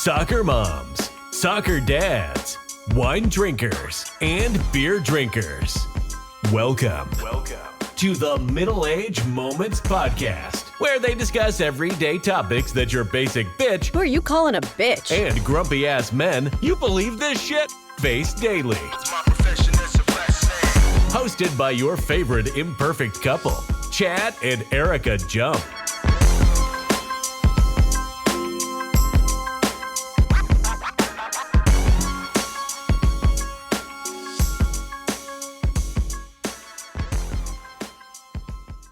soccer moms, soccer dads, wine drinkers, and beer drinkers. Welcome to the Middle Age Moments Podcast, where they discuss everyday topics that your basic bitch Who are you calling a bitch? and grumpy ass men you believe this shit face daily. Hosted by your favorite imperfect couple, Chad and Erika Jump.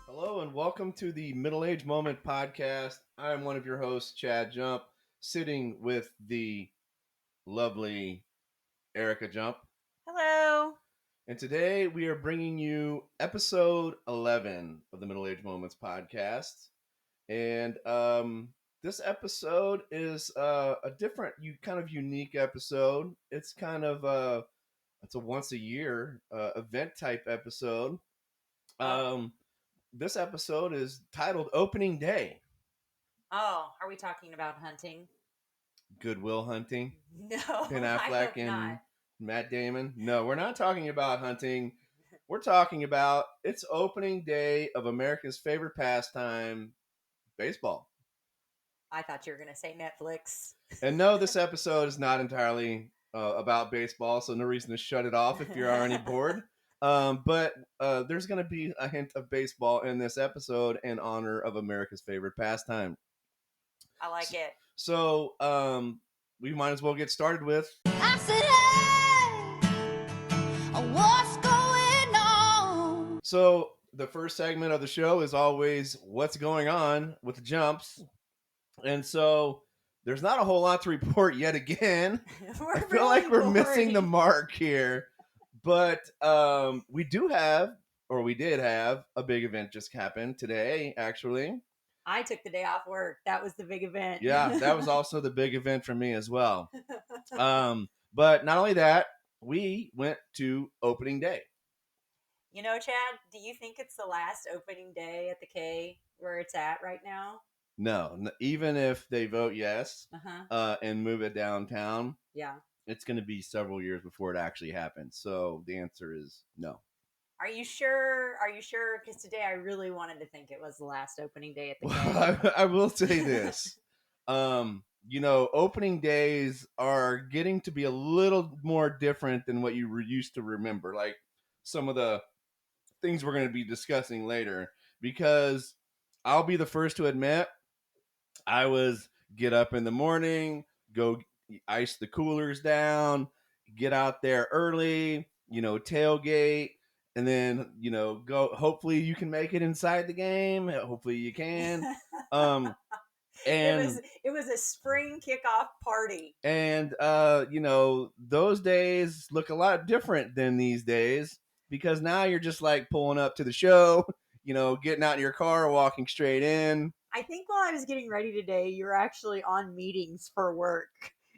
Hello and welcome to the Middle Age Moment Podcast. I'm one of your hosts, Chad Jump, sitting with the lovely Erika Jump. Hello. And today we are bringing you episode 11 of the Middle Age Moments Podcast. And this episode is a different, kind of unique episode. It's kind of it's a once a year event type episode. This episode is titled Opening Day. Oh, are we talking about hunting? Goodwill Hunting. No, Ben I Affleck hope and not. Matt Damon. No, we're not talking about hunting. We're talking about it's opening day of America's favorite pastime, baseball. I thought you were going to say Netflix. And no, this episode is not entirely about baseball, so no reason to shut it off if you're already bored. But there's going to be a hint of baseball in this episode in honor of America's favorite pastime. I like it. So we might as well get started with... I said, hey, what's going on? So the first segment of the show is always what's going on with the jumps. And so there's not a whole lot to report yet again. I feel like we're missing the mark here. But we did have a big event just happen today, actually. I took the day off work. That was the big event. Yeah, that was also the big event for me as well. But not only that, we went to opening day. You know, Chad, do you think it's the last opening day at the K where it's at right now? No, even if they vote yes Uh-huh. and move it downtown, Yeah. it's going to be several years before it actually happens. So the answer is no. Are you sure? Are you sure? Because today I really wanted to think it was the last opening day at the K. Well, I will say this. Opening days are getting to be a little more different than what you were used to remember. Like some of the things we're going to be discussing later. Because I'll be the first to admit, I was get up in the morning, go ice the coolers down, get out there early, tailgate, and then, go. Hopefully you can make it inside the game. Hopefully you can. And it was a spring kickoff party. And those days look a lot different than these days because now you're just like pulling up to the show, getting out in your car, walking straight in. I think while I was getting ready today, you were actually on meetings for work.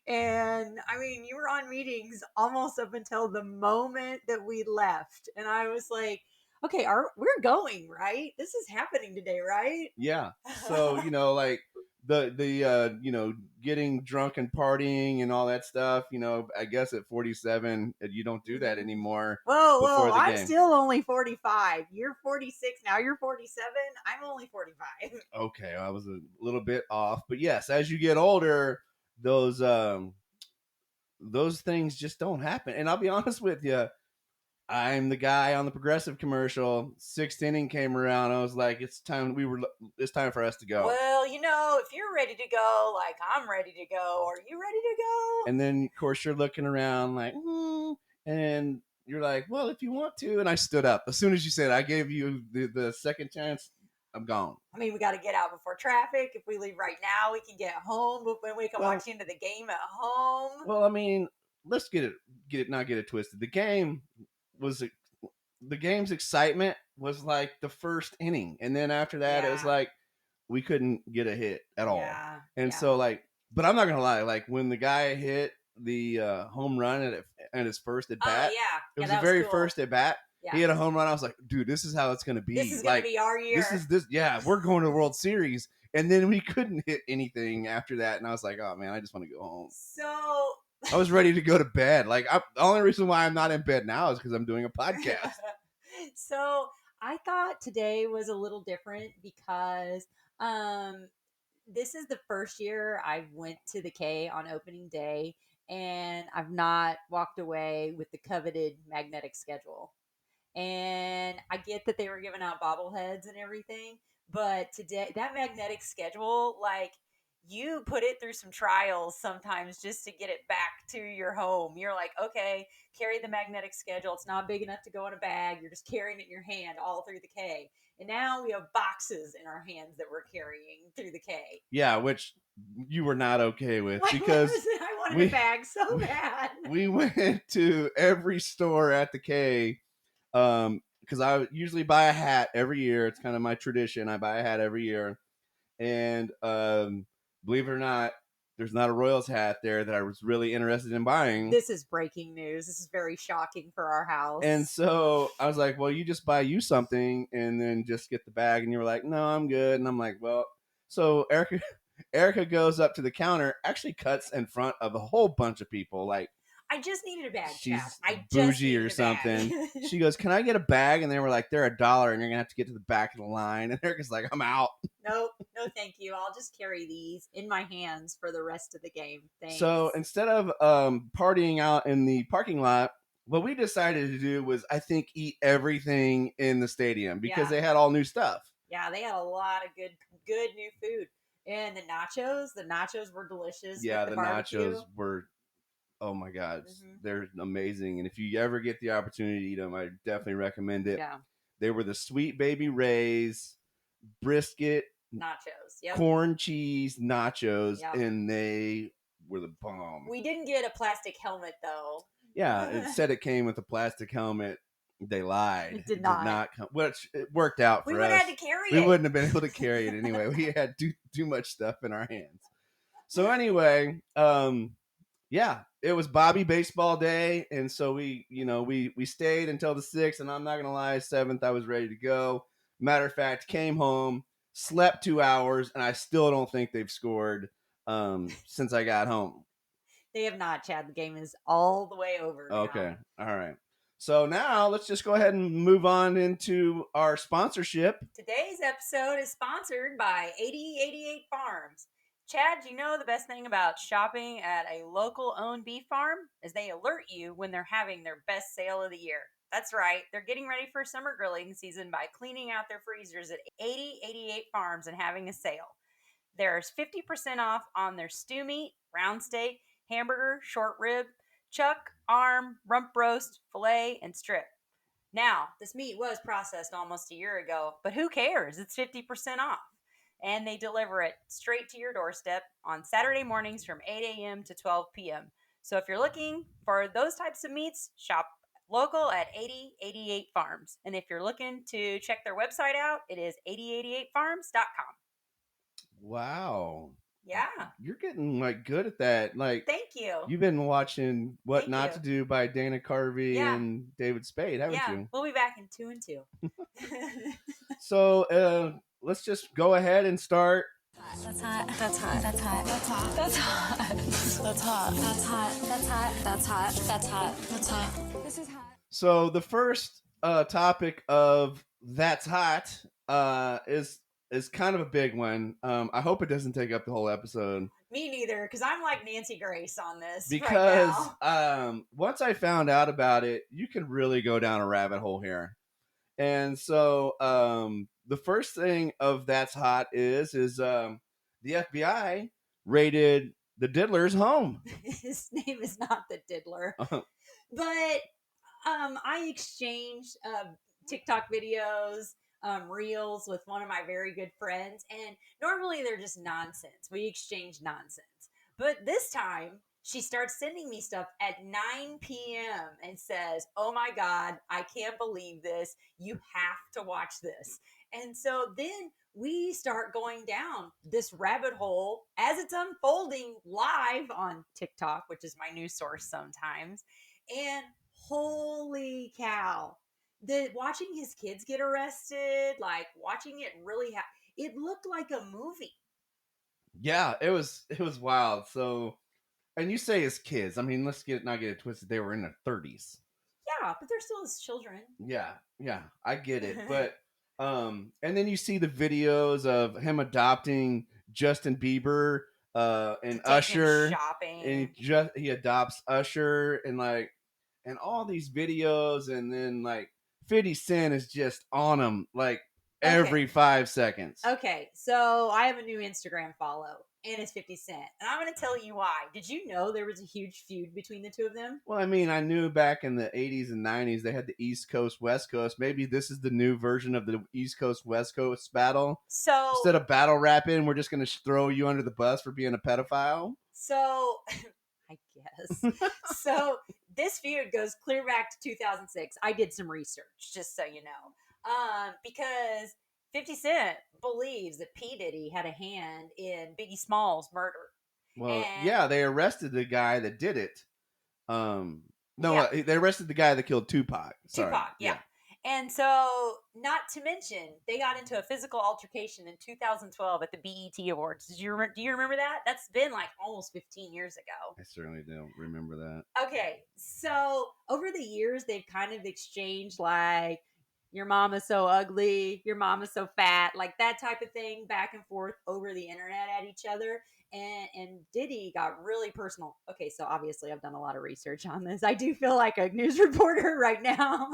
And I mean, you were on meetings almost up until the moment that we left. And I was like, okay, we're going, right? This is happening today, right? Yeah. So, like the getting drunk and partying and all that stuff, I guess at 47, you don't do that anymore. Whoa, I'm game. still only 45. You're 46 now. You're 47. I'm only 45. Okay, I was a little bit off. But yes, as you get older, those things just don't happen. And I'll be honest with you, I'm the guy on the Progressive commercial. Sixth inning came around. I was like, it's time for us to go. Well, if you're ready to go, like I'm ready to go, are you ready to go? And then, of course, you're looking around like, and you're like, well, if you want to. And I stood up. As soon as you said, I gave you the second chance, I'm gone. I mean, we got to get out before traffic. If we leave right now, we can get home. But when we can watch into the game at home. Well, I mean, let's not get it twisted. The game's excitement was like the first inning. And then after that, It was like, we couldn't get a hit at all. Yeah, and so but I'm not going to lie. Like when the guy hit the home run at his first at bat, it was the very first at bat. He hit a home run. I was like, dude, this is how it's gonna be. This is gonna be our year. Yeah, we're going to the World Series. And then we couldn't hit anything after that, and I was like, oh man, I just want to go home. So I was ready to go to bed. Like, the only reason why I'm not in bed now is because I'm doing a podcast. So I thought today was a little different because this is the first year I went to the K on opening day, and I've not walked away with the coveted magnetic schedule. And I get that they were giving out bobbleheads and everything, but today that magnetic schedule, like, you put it through some trials sometimes just to get it back to your home. You're like, okay, carry the magnetic schedule. It's not big enough to go in a bag. You're just carrying it in your hand all through the K. And now we have boxes in our hands that we're carrying through the K. Yeah, which you were not okay with Why because I wanted a bag so bad. We went to every store at the K because I usually buy a hat every year. It's kind of my tradition. I buy a hat every year. And believe it or not, there's not a Royals hat there that I was really interested in buying. This is breaking news. This is very shocking for our house. And so I was like, well, you just buy you something and then just get the bag. And you were like, no, I'm good. And I'm like, well, so Erika goes up to the counter, actually cuts in front of a whole bunch of people. Like, I just needed a bag. She's I bougie or something. She goes, can I get a bag? And they were like, they're $1 and you're gonna have to get to the back of the line. And Erika's like, I'm out. Nope, no thank you. I'll just carry these in my hands for the rest of the game. Thanks. So instead of partying out in the parking lot, what we decided to do was, I think, eat everything in the stadium because they had all new stuff. Yeah, they had a lot of good new food. And the nachos were delicious. Yeah, with the barbecue. nachos were, oh my God, they're amazing. And if you ever get the opportunity to eat them, I definitely recommend it. Yeah. They were the Sweet Baby Ray's brisket nachos, corn cheese nachos, and they were the bomb. We didn't get a plastic helmet though. Yeah, it said it came with a plastic helmet. They lied. It did not come. Which it worked out for us. We would have had to carry it. We wouldn't have been able to carry it anyway. We had too much stuff in our hands. So anyway, yeah, it was Bobby Baseball Day, and so we stayed until the 6th, and I'm not gonna lie, 7th I was ready to go. Matter of fact, came home, slept 2 hours, and I still don't think they've scored since I got home. They have not, Chad. The game is all the way over now. Okay, all right. So now let's just go ahead and move on into our sponsorship. Today's episode is sponsored by 8088 Farms. Chad, do you know the best thing about shopping at a local owned beef farm is they alert you when they're having their best sale of the year. That's right. They're getting ready for summer grilling season by cleaning out their freezers at 8088 Farms and having a sale. There's 50% off on their stew meat, round steak, hamburger, short rib, chuck, arm, rump roast, filet, and strip. Now, this meat was processed almost a year ago, but who cares? It's 50% off. And they deliver it straight to your doorstep on Saturday mornings from 8 a.m. to 12 p.m. So if you're looking for those types of meats, shop local at 8088 Farms. And if you're looking to check their website out, it is 8088farms.com. Wow. Yeah. You're getting good at that. Thank you. You've been watching What Not to Do by Dana Carvey and David Spade, haven't you? We'll be back in 2 and 2. So let's just go ahead and start. That's hot. That's hot. That's hot. That's hot. That's hot. That's hot. That's hot. That's hot. That's hot. That's hot. That's hot. This is hot. So the first topic of That's Hot is kind of a big one. I hope it doesn't take up the whole episode. Me neither, because I'm like Nancy Grace on this. Because right now. Once I found out about it, you can really go down a rabbit hole here. And so the first thing of That's Hot is the FBI raided the Diddler's home. His name is not the Diddler. But I exchanged TikTok videos, reels with one of my very good friends, and normally they're just nonsense. We exchange nonsense. But this time, she starts sending me stuff at 9 p.m. and says, oh my God, I can't believe this. You have to watch this. And so then we start going down this rabbit hole as it's unfolding live on TikTok, which is my news source sometimes. And holy cow, watching his kids get arrested, like watching it really it looked like a movie. Yeah, it was wild. So, and you say his kids. I mean, not get it twisted. They were in their 30s. Yeah, but they're still his children. Yeah, I get it. But and then you see the videos of him adopting Justin Bieber and To take him Usher, shopping. and he adopts Usher, and like, and all these videos, and then like 50 Cent is just on him like every 5 seconds. Okay, so I have a new Instagram follow, and it's 50 Cent. And I'm going to tell you why. Did you know there was a huge feud between the two of them? Well, I mean, I knew back in the 80s and 90s they had the East Coast, West Coast. Maybe this is the new version of the East Coast, West Coast battle. So instead of battle rapping, we're just going to throw you under the bus for being a pedophile. So, I guess. So, this feud goes clear back to 2006. I did some research, just so you know. Because 50 Cent believes that P. Diddy had a hand in Biggie Smalls' murder. Well, yeah, they arrested the guy that did it. They arrested the guy that killed Tupac. Sorry. Tupac, yeah. And so, not to mention, they got into a physical altercation in 2012 at the BET Awards. Do you remember that? That's been like almost 15 years ago. I certainly don't remember that. Okay, so over the years, they've kind of exchanged like, your mama's so ugly, your mama's so fat, like that type of thing back and forth over the internet at each other. And Diddy got really personal. Okay, so obviously I've done a lot of research on this. I do feel like a news reporter right now.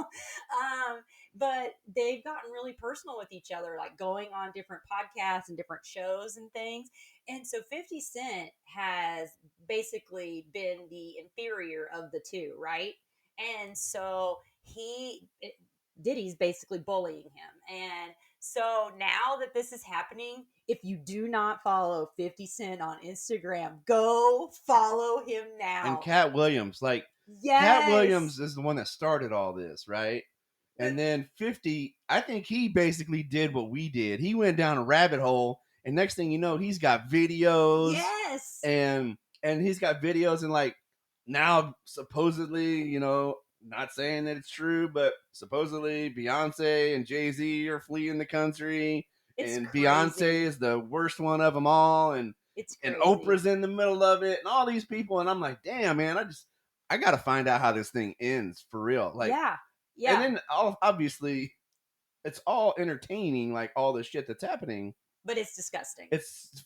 But they've gotten really personal with each other, like going on different podcasts and different shows and things. And so 50 Cent has basically been the inferior of the two, right? And so Diddy's basically bullying him. And so now that this is happening, if you do not follow 50 Cent on Instagram, go follow him now. And Cat Williams, like, yes. Cat Williams is the one that started all this, right? And then 50, I think he basically did what we did. He went down a rabbit hole, and next thing you know, he's got videos. Yes. And he's got videos, and like now supposedly, you know, not saying that it's true, but supposedly Beyonce and Jay-Z are fleeing the country. And crazy. Beyonce is the worst one of them all. And Oprah's in the middle of it, and all these people. And I'm like, damn, man, I got to find out how this thing ends for real. Like, yeah. And then obviously it's all entertaining, like all the shit that's happening. But it's disgusting. It's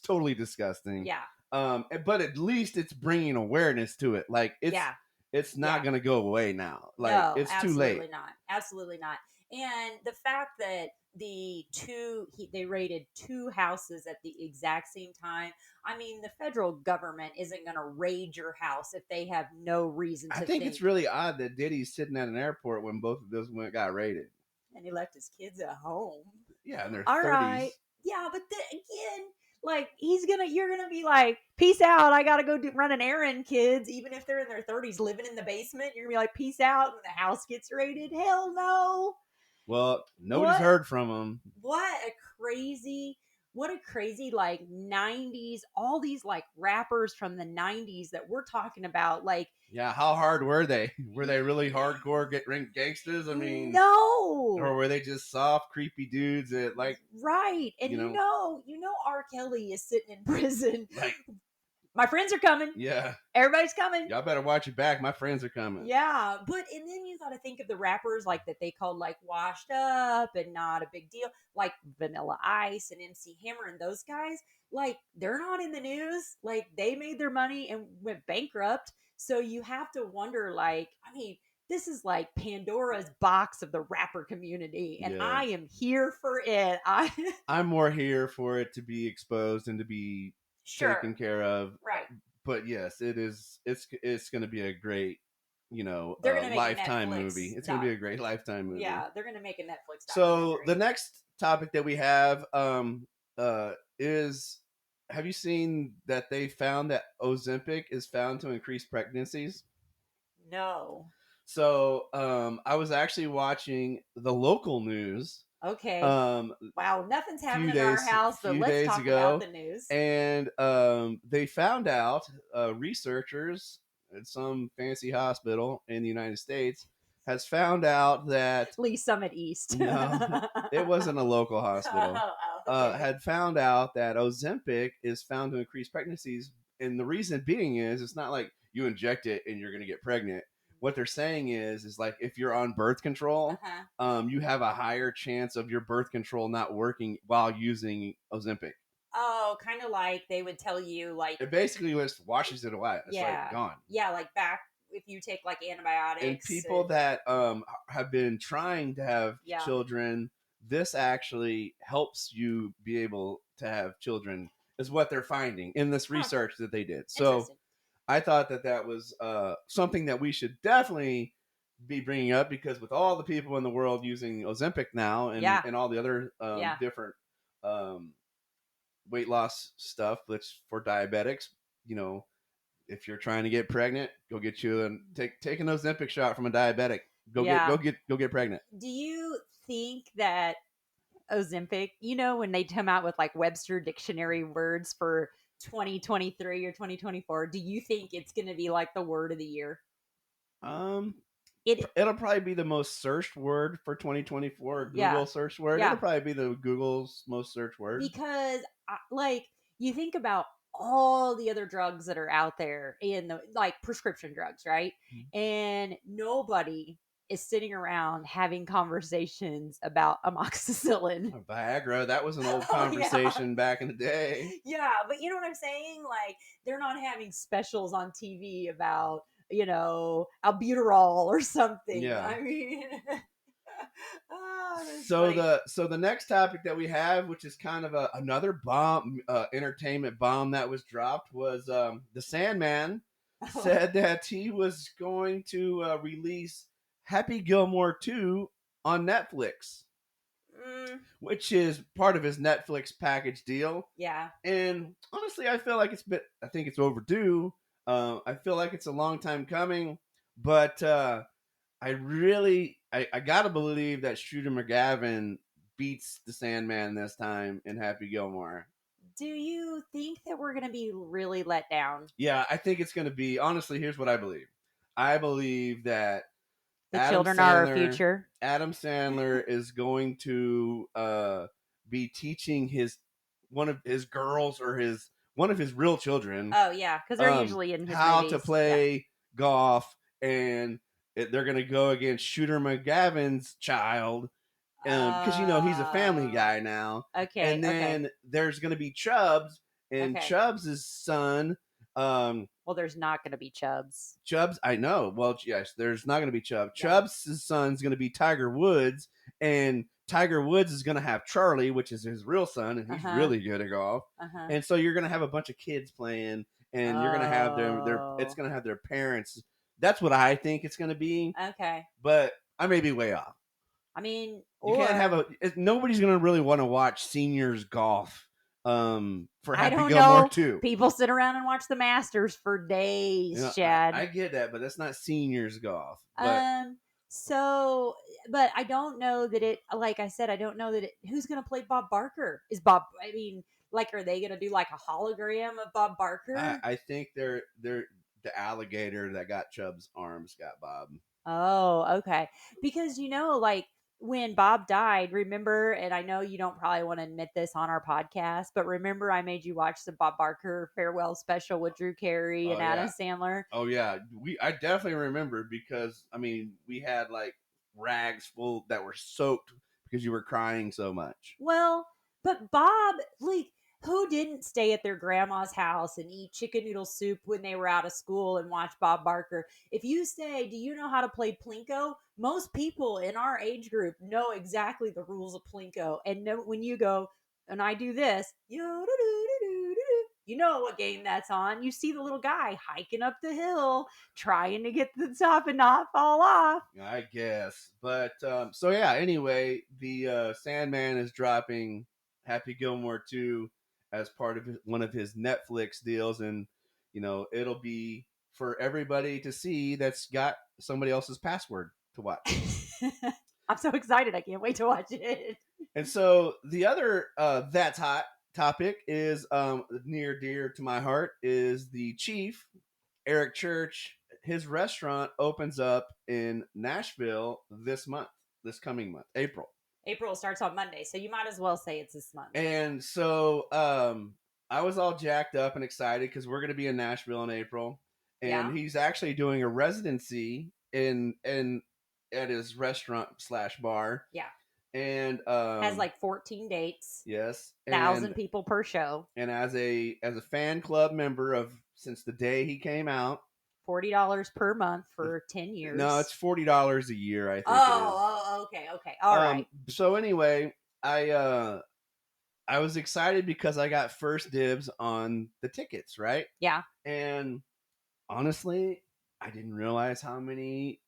totally disgusting. Yeah. But at least it's bringing awareness to it. Like, it's not going to go away now. Like, no, it's too late. Absolutely not. And the fact that they raided two houses at the exact same time. I mean, the federal government isn't going to raid your house if they have no reason to I think it's really odd that Diddy's sitting at an airport when both of those got raided. And he left his kids at home. Yeah, and they're all 30s. Right. Yeah, but again, like, you're gonna be like, peace out, I gotta go run an errand, kids. Even if they're in their 30s living in the basement, you're gonna be like, peace out, and the house gets raided. Hell no. Well, nobody's heard from them. What a crazy like 90s, all these like rappers from the 90s that we're talking about, like, yeah, how hard were they? Were they really hardcore gangsters? I mean, no. Or were they just soft, creepy dudes that, like, right? And you know, R. Kelly is sitting in prison. Like, my friends are coming. Yeah. Everybody's coming. Y'all better watch your back. My friends are coming. Yeah. And then you got to think of the rappers like that they called like washed up and not a big deal, like Vanilla Ice and MC Hammer and those guys. Like, they're not in the news. Like, they made their money and went bankrupt. So you have to wonder, like, I mean, this is like Pandora's box of the rapper community, and I am here for it. I'm more here for it to be exposed and to be taken care of. Right. But yes, it's going to be a great, Lifetime movie. It's going to be a great Lifetime movie. Yeah, they're going to make a Netflix documentary. So the next topic that we have is, have you seen that they found that Ozempic is found to increase pregnancies? No. So I was actually watching the local news. Okay. Wow, nothing's happening in our house, so let's talk about the news. And they found out, researchers at some fancy hospital in the United States has found out that Lee Summit East. no, it wasn't a local hospital. Okay. Had found out that Ozempic is found to increase pregnancies, and the reason being is it's not like you inject it and you're going to get pregnant. What they're saying is like if you're on birth control, you have a higher chance of your birth control not working while using Ozempic. Oh, kind of like they would tell you, like, It basically just washes it away. It's yeah, like gone. yeah, like back if you take like antibiotics. And people that have been trying to have Yeah. children, this actually helps you be able to have children, is what they're finding in this research that they did. So Interesting. I thought that was something that we should definitely be bringing up, because with all the people in the world using Ozempic now and, Yeah. and all the other Yeah. different weight loss stuff that's for diabetics, if you're trying to get pregnant, go get you and take an Ozempic shot from a diabetic. Go get pregnant. Do you think that Ozempic, when they come out with like Webster dictionary words for 2023 or 2024, do you think it's going to be like the word of the year? It'll probably be the most searched word for 2024. Google search word. Yeah. It'll probably be the Google's most searched word. Because you think about all the other drugs that are out there in the like prescription drugs, right? Mm-hmm. And nobody is sitting around having conversations about amoxicillin. Viagra, that was an old conversation back in the day. Yeah, but you know what I'm saying? Like, they're not having specials on TV about, albuterol or something. Yeah. I mean, so the next topic that we have, which is kind of another bomb, entertainment bomb that was dropped, was the Sandman said that he was going to release Happy Gilmore 2 on Netflix, which is part of his Netflix package deal. Yeah. And honestly, I feel like I think it's overdue. I feel like it's a long time coming, but I gotta believe that Shooter McGavin beats the Sandman this time in Happy Gilmore. Do you think that we're gonna be really let down? Yeah, I think it's gonna be. Honestly, here's what I believe. I believe that the children are our future. Adam Sandler is going to be teaching one of his girls or one of his real children. Oh yeah, because they're usually in his how movies. To play golf, and they're going to go against Shooter McGavin's child, because he's a family guy now. Okay, and then there's going to be Chubbs, and Chubbs' son. Well, there's not going to be Chubbs. I know. Well, yes, there's not going to be Chubbs. Yeah. Chubbs' son's going to be Tiger Woods, and Tiger Woods is going to have Charlie, which is his real son, and he's really good at golf. And so you're going to have a bunch of kids playing, and you're going to have it's going to have their parents. That's what I think it's going to be. Okay. But I may be way off. I mean, you can't have nobody's going to really want to watch seniors golf. For Happy Gilmore 2. People sit around and watch the Masters for days, Chad. I get that, but that's not seniors golf. But I don't know that it, like I said, I don't know that who's going to play Bob Barker? Are they going to do like a hologram of Bob Barker? I think they're the alligator that got Chubb's arms got Bob. Oh, okay. Because, when Bob died, remember, and I know you don't probably want to admit this on our podcast, but remember I made you watch the Bob Barker farewell special with Drew Carey and Adam Sandler? Oh, yeah. I definitely remember because, we had like rags full that were soaked because you were crying so much. Well, but Bob, who didn't stay at their grandma's house and eat chicken noodle soup when they were out of school and watch Bob Barker? If you say, do you know how to play Plinko? Most people in our age group know exactly the rules of Plinko. And when you go, and I do this, you know what game that's on. You see the little guy hiking up the hill, trying to get to the top and not fall off. I guess. But, anyway, the Sandman is dropping Happy Gilmore 2 as part of one of his Netflix deals, and it'll be for everybody to see that's got somebody else's password to watch. I'm so excited, I can't wait to watch it. And so the other that's hot topic is near dear to my heart is the Chief, Eric Church. his restaurant opens up in Nashville this coming month, April. April starts on Monday, so you might as well say it's this month. And so I was all jacked up and excited because we're going to be in Nashville in April, and he's actually doing a residency in at his restaurant / bar. Yeah. And has like 14 dates. Yes. 1,000 people per show. And as a fan club member of since the day he came out, $40 per month for 10 years. No, it's $40 a year, I think. Okay. All right. So anyway, I was excited because I got first dibs on the tickets, right? Yeah. And honestly, I didn't realize how many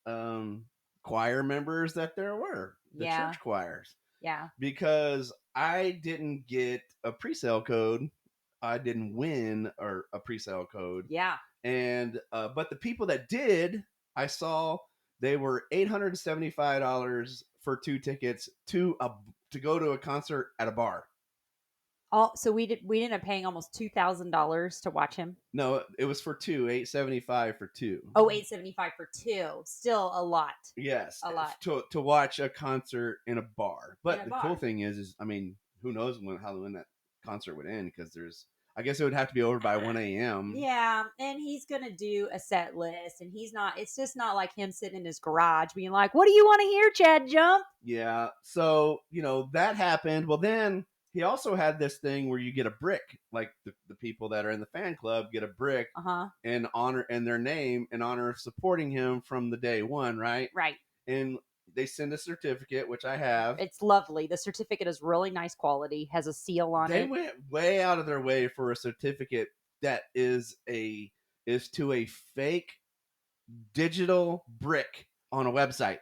choir members that there were. The church choirs. Yeah. Because I didn't get a pre-sale code. I didn't win a pre-sale code. Yeah. And but the people that did, I saw they were $875 for 2 tickets to go to a concert at a bar. Oh, so we ended up paying almost $2,000 to watch him. No, it was for 2, $875 for 2. Oh, $875 for 2. Still a lot. Yes, a lot to watch a concert in a bar. But the cool thing is I mean, who knows when that concert would end, because I guess it would have to be over by 1 a.m. Yeah, and he's going to do a set list, and it's just not like him sitting in his garage being like, what do you want to hear, Chad Jump? Yeah, so, that happened. Well, then he also had this thing where you get a brick, like the people that are in the fan club get a brick in their name in honor of supporting him from the day one, right? Right. And they send a certificate, which I have. It's lovely. The certificate is really nice quality, has a seal on it. They went way out of their way for a certificate that is to a fake digital brick on a website.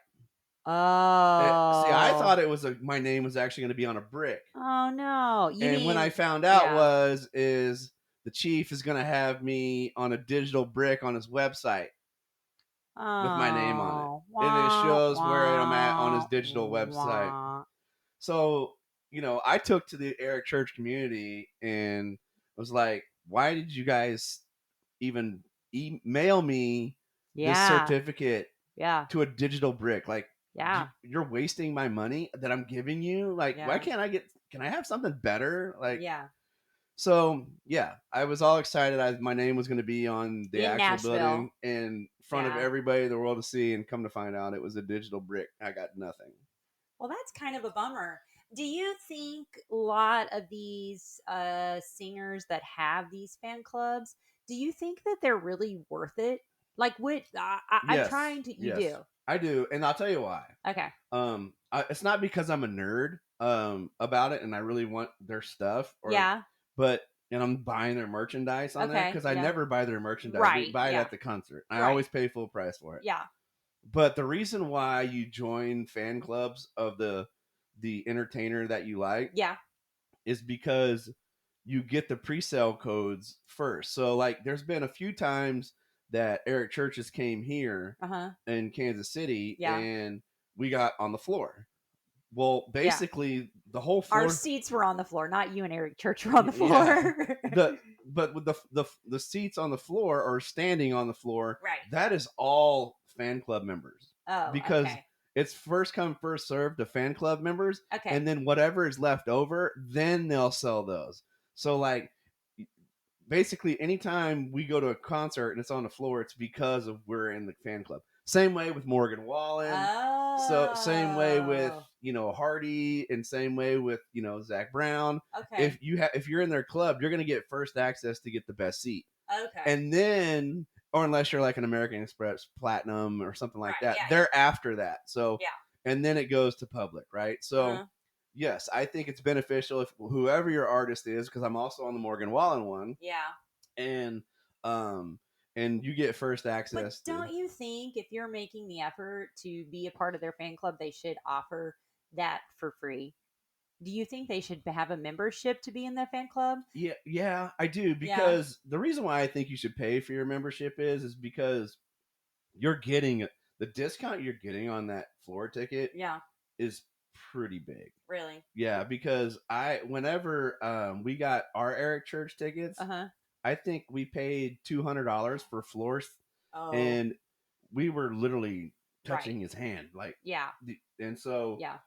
Oh. See, I thought it was my name was actually going to be on a brick. Oh no! When I found out is the chief is going to have me on a digital brick on his website with my name on it, and it shows where I'm at on his digital website. So I took to the Eric Church community and was like, "Why did you guys even email me this certificate to a digital brick? Like." Yeah, you're wasting my money that I'm giving you. Like, why can't can I have something better? Like, So I was all excited. My name was going to be on the actual Nashville. Building in front of everybody in the world to see, and come to find out it was a digital brick. I got nothing. Well, that's kind of a bummer. Do you think a lot of these singers that have these fan clubs, do you think that they're really worth it? Like, what I'm trying to, you do. I do, and I'll tell you why. Okay. It's not because I'm a nerd about it and I really want their stuff. But I'm buying their merchandise on there, because I never buy their merchandise. Right. We buy it at the concert. I always pay full price for it. Yeah. But the reason why you join fan clubs of the entertainer that you like, is because you get the pre-sale codes first. So like, there's been a few times that Eric Churches came here in Kansas City, and we got on the floor. Well, basically, the whole floor. Our seats were on the floor, not you and Eric Church were on the floor. But with the seats on the floor or standing on the floor, right? That is all fan club members. Oh, because it's first come, first served to fan club members. Okay. And then whatever is left over, then they'll sell those. So like, basically, anytime we go to a concert and it's on the floor, it's because we're in the fan club. Same way with Morgan Wallen. Oh. So same way with Hardy, and same way with Zach Brown. Okay. If you're in their club, you're gonna get first access to get the best seat. Okay. And then, or unless you're like an American Express Platinum or something like that, they're after that. So and then it goes to public, right? So. Yes, I think it's beneficial if whoever your artist is, because I'm also on the Morgan Wallen one. Yeah. And you get first access. But don't you think if you're making the effort to be a part of their fan club, they should offer that for free? Do you think they should have a membership to be in that fan club? Yeah, I do, because the reason why I think you should pay for your membership is because you're getting the discount you're getting on that floor ticket. Is pretty big. Really? Yeah, because whenever we got our Eric Church tickets, I think we paid $200 for floors, and we were literally touching Right. his hand, like, Yeah. and so, Yeah.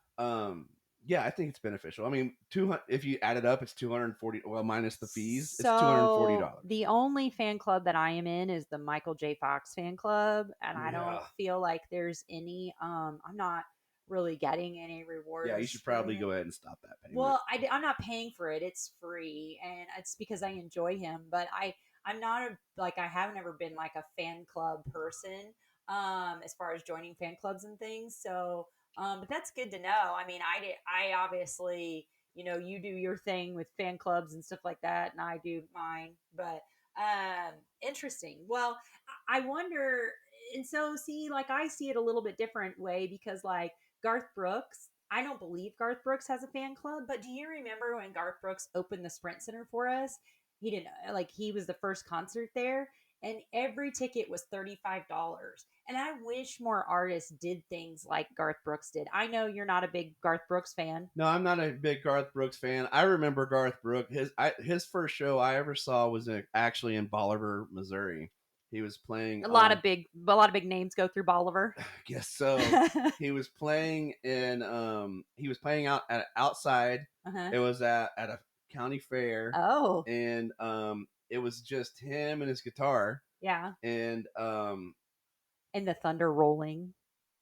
yeah, I think it's beneficial. I mean, 200, if you add it up, it's 240. Well, minus the fees, it's So $240. the only fan club that I am in is the Michael J. Fox fan club, and I don't Yeah. feel like there's any. I'm not really getting any Yeah, you rewards should from probably it. go ahead and stop that payment. Well, I'm not paying for it. It's free, and it's because I enjoy him. But I'm not I haven't ever been like a fan club person. As far as joining fan clubs and things. So, but that's good to know. I mean, I obviously, you do your thing with fan clubs and stuff like that, and I do mine. But interesting. Well, I wonder. And so, see, like I see it a little bit different way because, like, Garth Brooks. I don't believe Garth Brooks has a fan club, but do you remember when Garth Brooks opened the Sprint Center for us? He didn't he was the first concert there, and every ticket was $35. And I wish more artists did things like Garth Brooks did. I know you're not a big Garth Brooks fan. No, I'm not a big Garth Brooks fan. I remember Garth Brooks. His first show I ever saw was actually in Bolivar, Missouri. He was playing. A lot of big names go through Bolivar. I guess so. He was playing out at outside. Uh-huh. It was at a county fair. Oh, And it was just him and his guitar. yeah. And And the thunder rolling.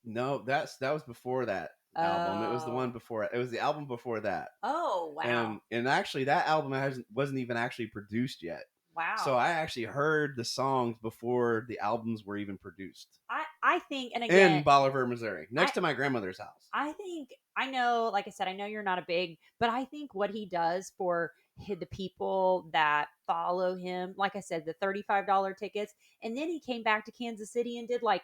no, that was before that album. It was the one Oh. before it. It was the album before that. Oh, wow. And actually that album wasn't even actually produced yet. Wow. So I actually heard the songs before the albums were even produced. I think, and again, in Bolivar, Missouri, next to my grandmother's house. I think, I know, like I said, I know you're not a big, but I think what he does for the people that follow him, like I said, the $35 tickets, and then he came back to Kansas City and did like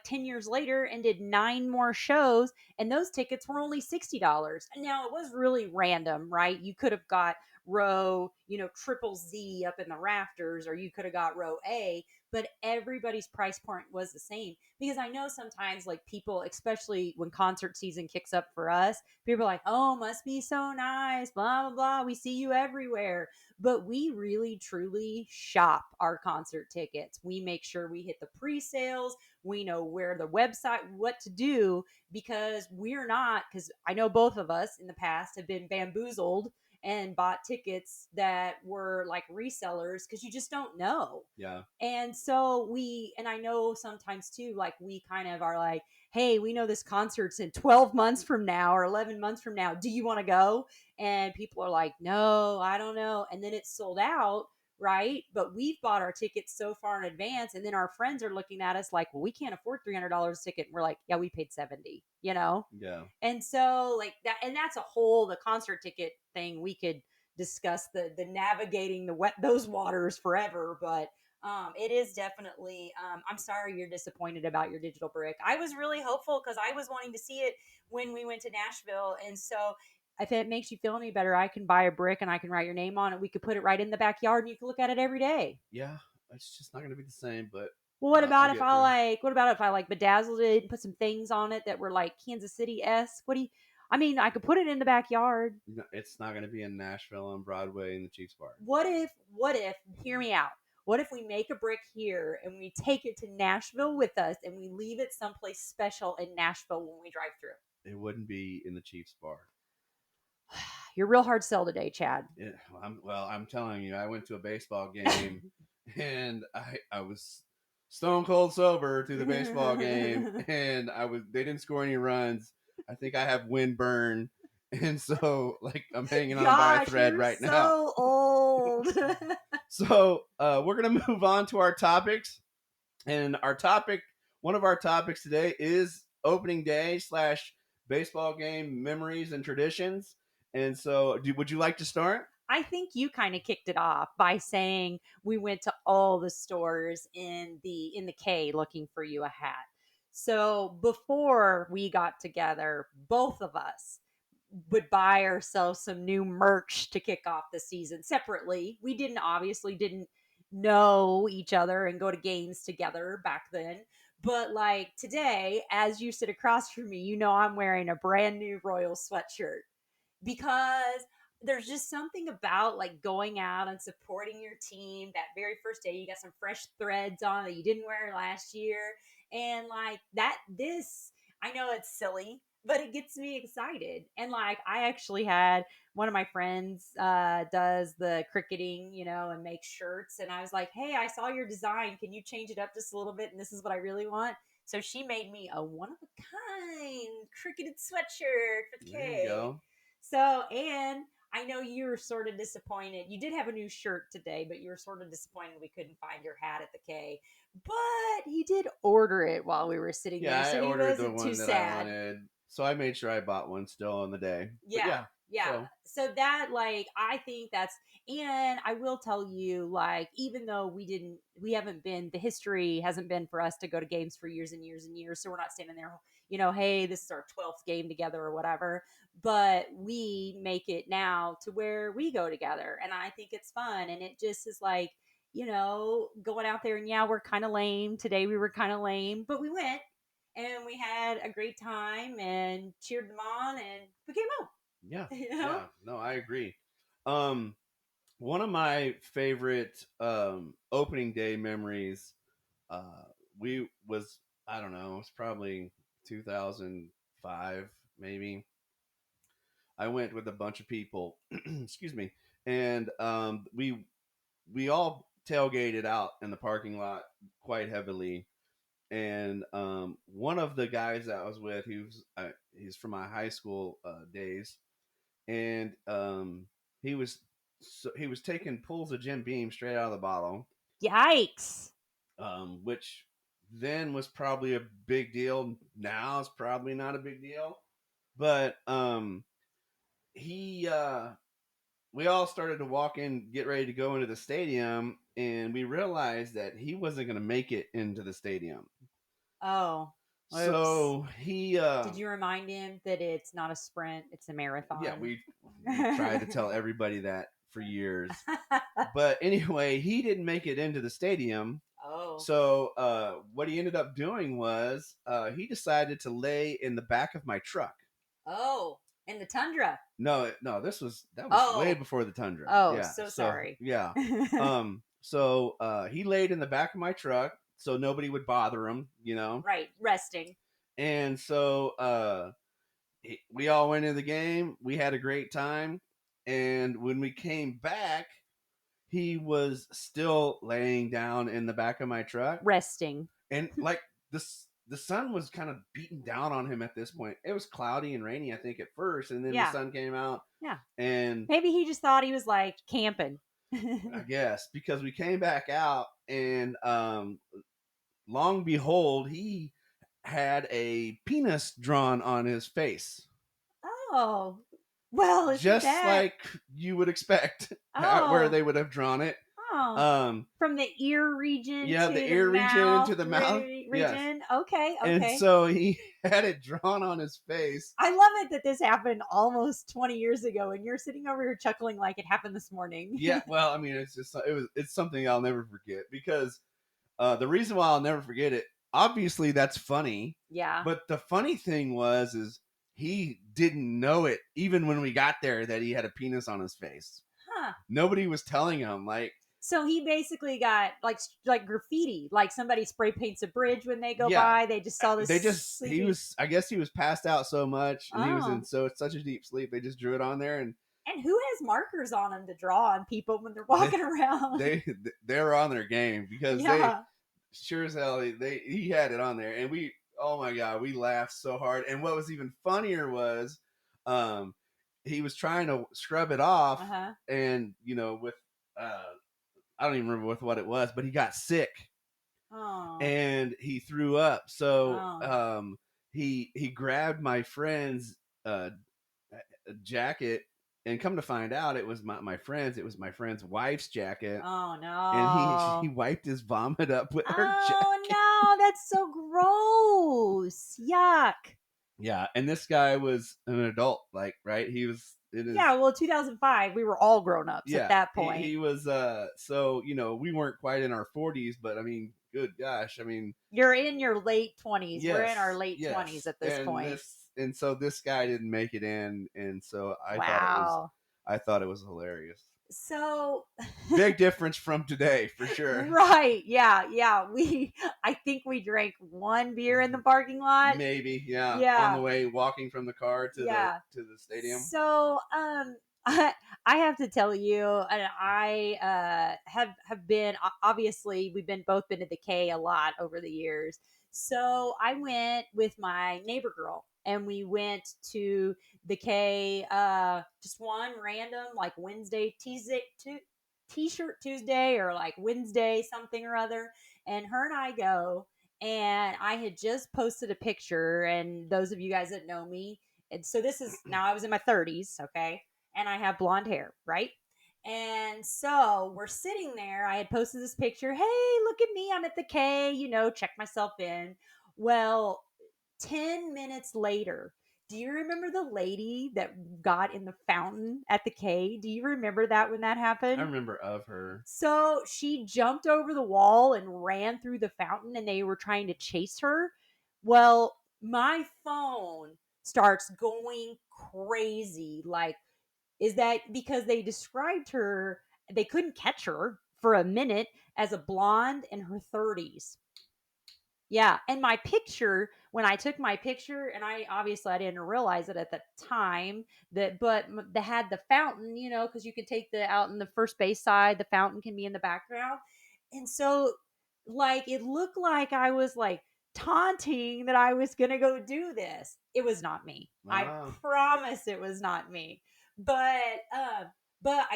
10 years later and did 9 more shows, and those tickets were only $60. And now it was really random, right? You could have got row, triple Z up in the rafters, or you could have got row A, but everybody's price point was the same. Because I know sometimes, like, people, especially when concert season kicks up for us, people are like, oh, must be so nice, blah, blah, blah. We see you everywhere. But we really, truly shop our concert tickets. We make sure we hit the pre-sales. We know where the website, what to do, because because I know both of us in the past have been bamboozled and bought tickets that were like resellers because you just don't know. Yeah. And so and I know sometimes too, like, we kind of are like, hey, we know this concert's in 12 months from now or 11 months from now. Do you want to go? And people are like, no, I don't know. And then it's sold out, right? But we've bought our tickets so far in advance. And then our friends are looking at us like, well, we can't afford $300 a ticket. And we're like, yeah, we paid 70, Yeah. And so, like that, and that's the concert ticket thing. We could discuss the navigating those waters forever, but it is definitely. I'm sorry you're disappointed about your digital brick. I was really hopeful because I was wanting to see it when we went to Nashville, and so if it makes you feel any better, I can buy a brick and I can write your name on it. We could put it right in the backyard, and you can look at it every day. Yeah, it's just not going to be the same, but Well, what about I'll if get through. what about if I like bedazzled it and put some things on it that were like Kansas City-esque? I mean, I could put it in the backyard. No, it's not going to be in Nashville on Broadway in the Chiefs Bar. What if, hear me out. What if we make a brick here and we take it to Nashville with us and we leave it someplace special in Nashville when we drive through? It wouldn't be in the Chiefs Bar. You're real hard sell today, Chad. Yeah, I'm telling you, I went to a baseball game and I was stone cold sober to the baseball game, and they didn't score any runs. I think I have wind burn, and so, like, I'm hanging on by a thread right now. So old. So we're gonna move on to our topics, and one of our topics today is opening day / baseball game memories and traditions. And so, would you like to start? I think you kind of kicked it off by saying we went to all the stores in the K looking for you a hat. So before we got together, both of us would buy ourselves some new merch to kick off the season separately. We didn't know each other and go to games together back then. But like today, as you sit across from me, I'm wearing a brand new Royal sweatshirt because there's just something about like going out and supporting your team that very first day. You got some fresh threads on that you didn't wear last year, and like that. This, I know it's silly, but it gets me excited. And like I actually had one of my friends does the cricketing, and makes shirts, and I was like, hey, I saw your design. Can you change it up just a little bit? And this is what I really want. So she made me a one of a kind cricketed sweatshirt for the There K. you go. So, and I know you were sort of disappointed. You did have a new shirt today, but you were sort of disappointed we couldn't find your hat at the K. But he did order it while we were sitting Yeah, there, so I he ordered the wasn't too one that I sad. wanted, so I made sure I bought one still on the day. But Yeah. so- So that, like, I think that's, and I will tell you, like, even though we haven't been, the history hasn't been for us to go to games for years and years and years. So we're not standing there, hey, this is our 12th game together or whatever. But we make it now to where we go together. And I think it's fun. And it just is like, going out there, and yeah, we're kind of lame. Today we were kind of lame, but we went and we had a great time and cheered them on, and we came home. Yeah. You know? Yeah. No, I agree. One of my favorite opening day memories, we was I don't know, it was probably 2005 maybe. I went with a bunch of people, excuse me, and we all tailgated out in the parking lot quite heavily. And one of the guys that I was with, he's from my high school days, and he was taking pulls of Jim Beam straight out of the bottle, Yikes. which then was probably a big deal. Now it's probably not a big deal, but he we all started to walk in, get ready to go into the stadium, and we realized that he wasn't going to make it into the stadium. Oh. Oops. So he Did you remind him that it's not a sprint, it's a marathon? Yeah, we tried to tell everybody that for years. But anyway, he didn't make it into the stadium. Oh. So what he ended up doing was he decided to lay in the back of my truck. Oh, in the Tundra. No, that was way before the Tundra. Oh, yeah, sorry. Yeah. So he laid in the back of my truck so nobody would bother him, Right, resting. And so we all went into the game. We had a great time. And when we came back, he was still laying down in the back of my truck. Resting. And like the sun was kind of beating down on him at this point. It was cloudy and rainy, I think, at first. And then the sun came out. Yeah. And maybe he just thought he was like camping. I guess, because we came back out and long behold, he had a penis drawn on his face. Oh, well, just like you would expect, where they would have drawn it. Oh, from the ear region. Yeah, to the ear region into the mouth region. Yes. Okay. And so he had it drawn on his face. I love it that this happened almost 20 years ago, and you're sitting over here chuckling like it happened this morning. Yeah, well, I mean, it's something I'll never forget, because the reason why I'll never forget it, obviously that's funny. Yeah. But the funny thing is he didn't know it even when we got there that he had a penis on his face. Huh. Nobody was telling him, like. So he basically got like graffiti, like somebody spray paints a bridge when they go by. They just saw this. I guess he was passed out so much, and he was in such a deep sleep. They just drew it on there, and who has markers on them to draw on people when they're walking around? They're on their game, because they sure as hell he had it on there, and oh my god, we laughed so hard. And what was even funnier was, he was trying to scrub it off, and with I don't even remember with what it was, but he got sick. Oh. And he threw up. So he grabbed my friend's jacket, and come to find out it was my friend's. It was my friend's wife's jacket. Oh no! And he wiped his vomit up with her jacket. Oh no, that's so gross! Yuck. Yeah, and this guy was an adult, right? He was. Yeah, well, 2005, we were all grown ups at that point. He was, so, we weren't quite in our 40s, but I mean, good gosh, I mean. You're in your late 20s. Yes, we're in our late 20s at this point. And so this guy didn't make it in, and so I thought I thought it was hilarious. So Big difference from today, for sure. right, yeah. I think we drank one beer in the parking lot. Maybe, yeah. Yeah. On the way, walking from the car to Yeah. the stadium. So, I have to tell you, and I have been obviously we've both been to the K a lot over the years. So I went with my neighbor girl, and we went to the K just one random like Wednesday, Tuesday, T-shirt Tuesday, or like Wednesday something or other. And her and I go, and I had just posted a picture, and those of you guys that know me, and so this is now I was in my 30s, okay? And I have blonde hair, right? And so we're sitting there. I had posted this picture. Hey, look at me. I'm at the K, check myself in. Well, 10 minutes later, do you remember the lady that got in the fountain at the K? Do you remember that when that happened? I remember of her. So she jumped over the wall and ran through the fountain, and they were trying to chase her. Well, my phone starts going crazy. Like, is that because they described her, they couldn't catch her for a minute, as a blonde in her 30s. Yeah, and my picture, when I took my picture, and I didn't realize it at the time, but they had the fountain, because you can take the out in the first base side, the fountain can be in the background. And so like it looked like I was like taunting that I was going to go do this. It was not me. I Wow. promise it was not me. But but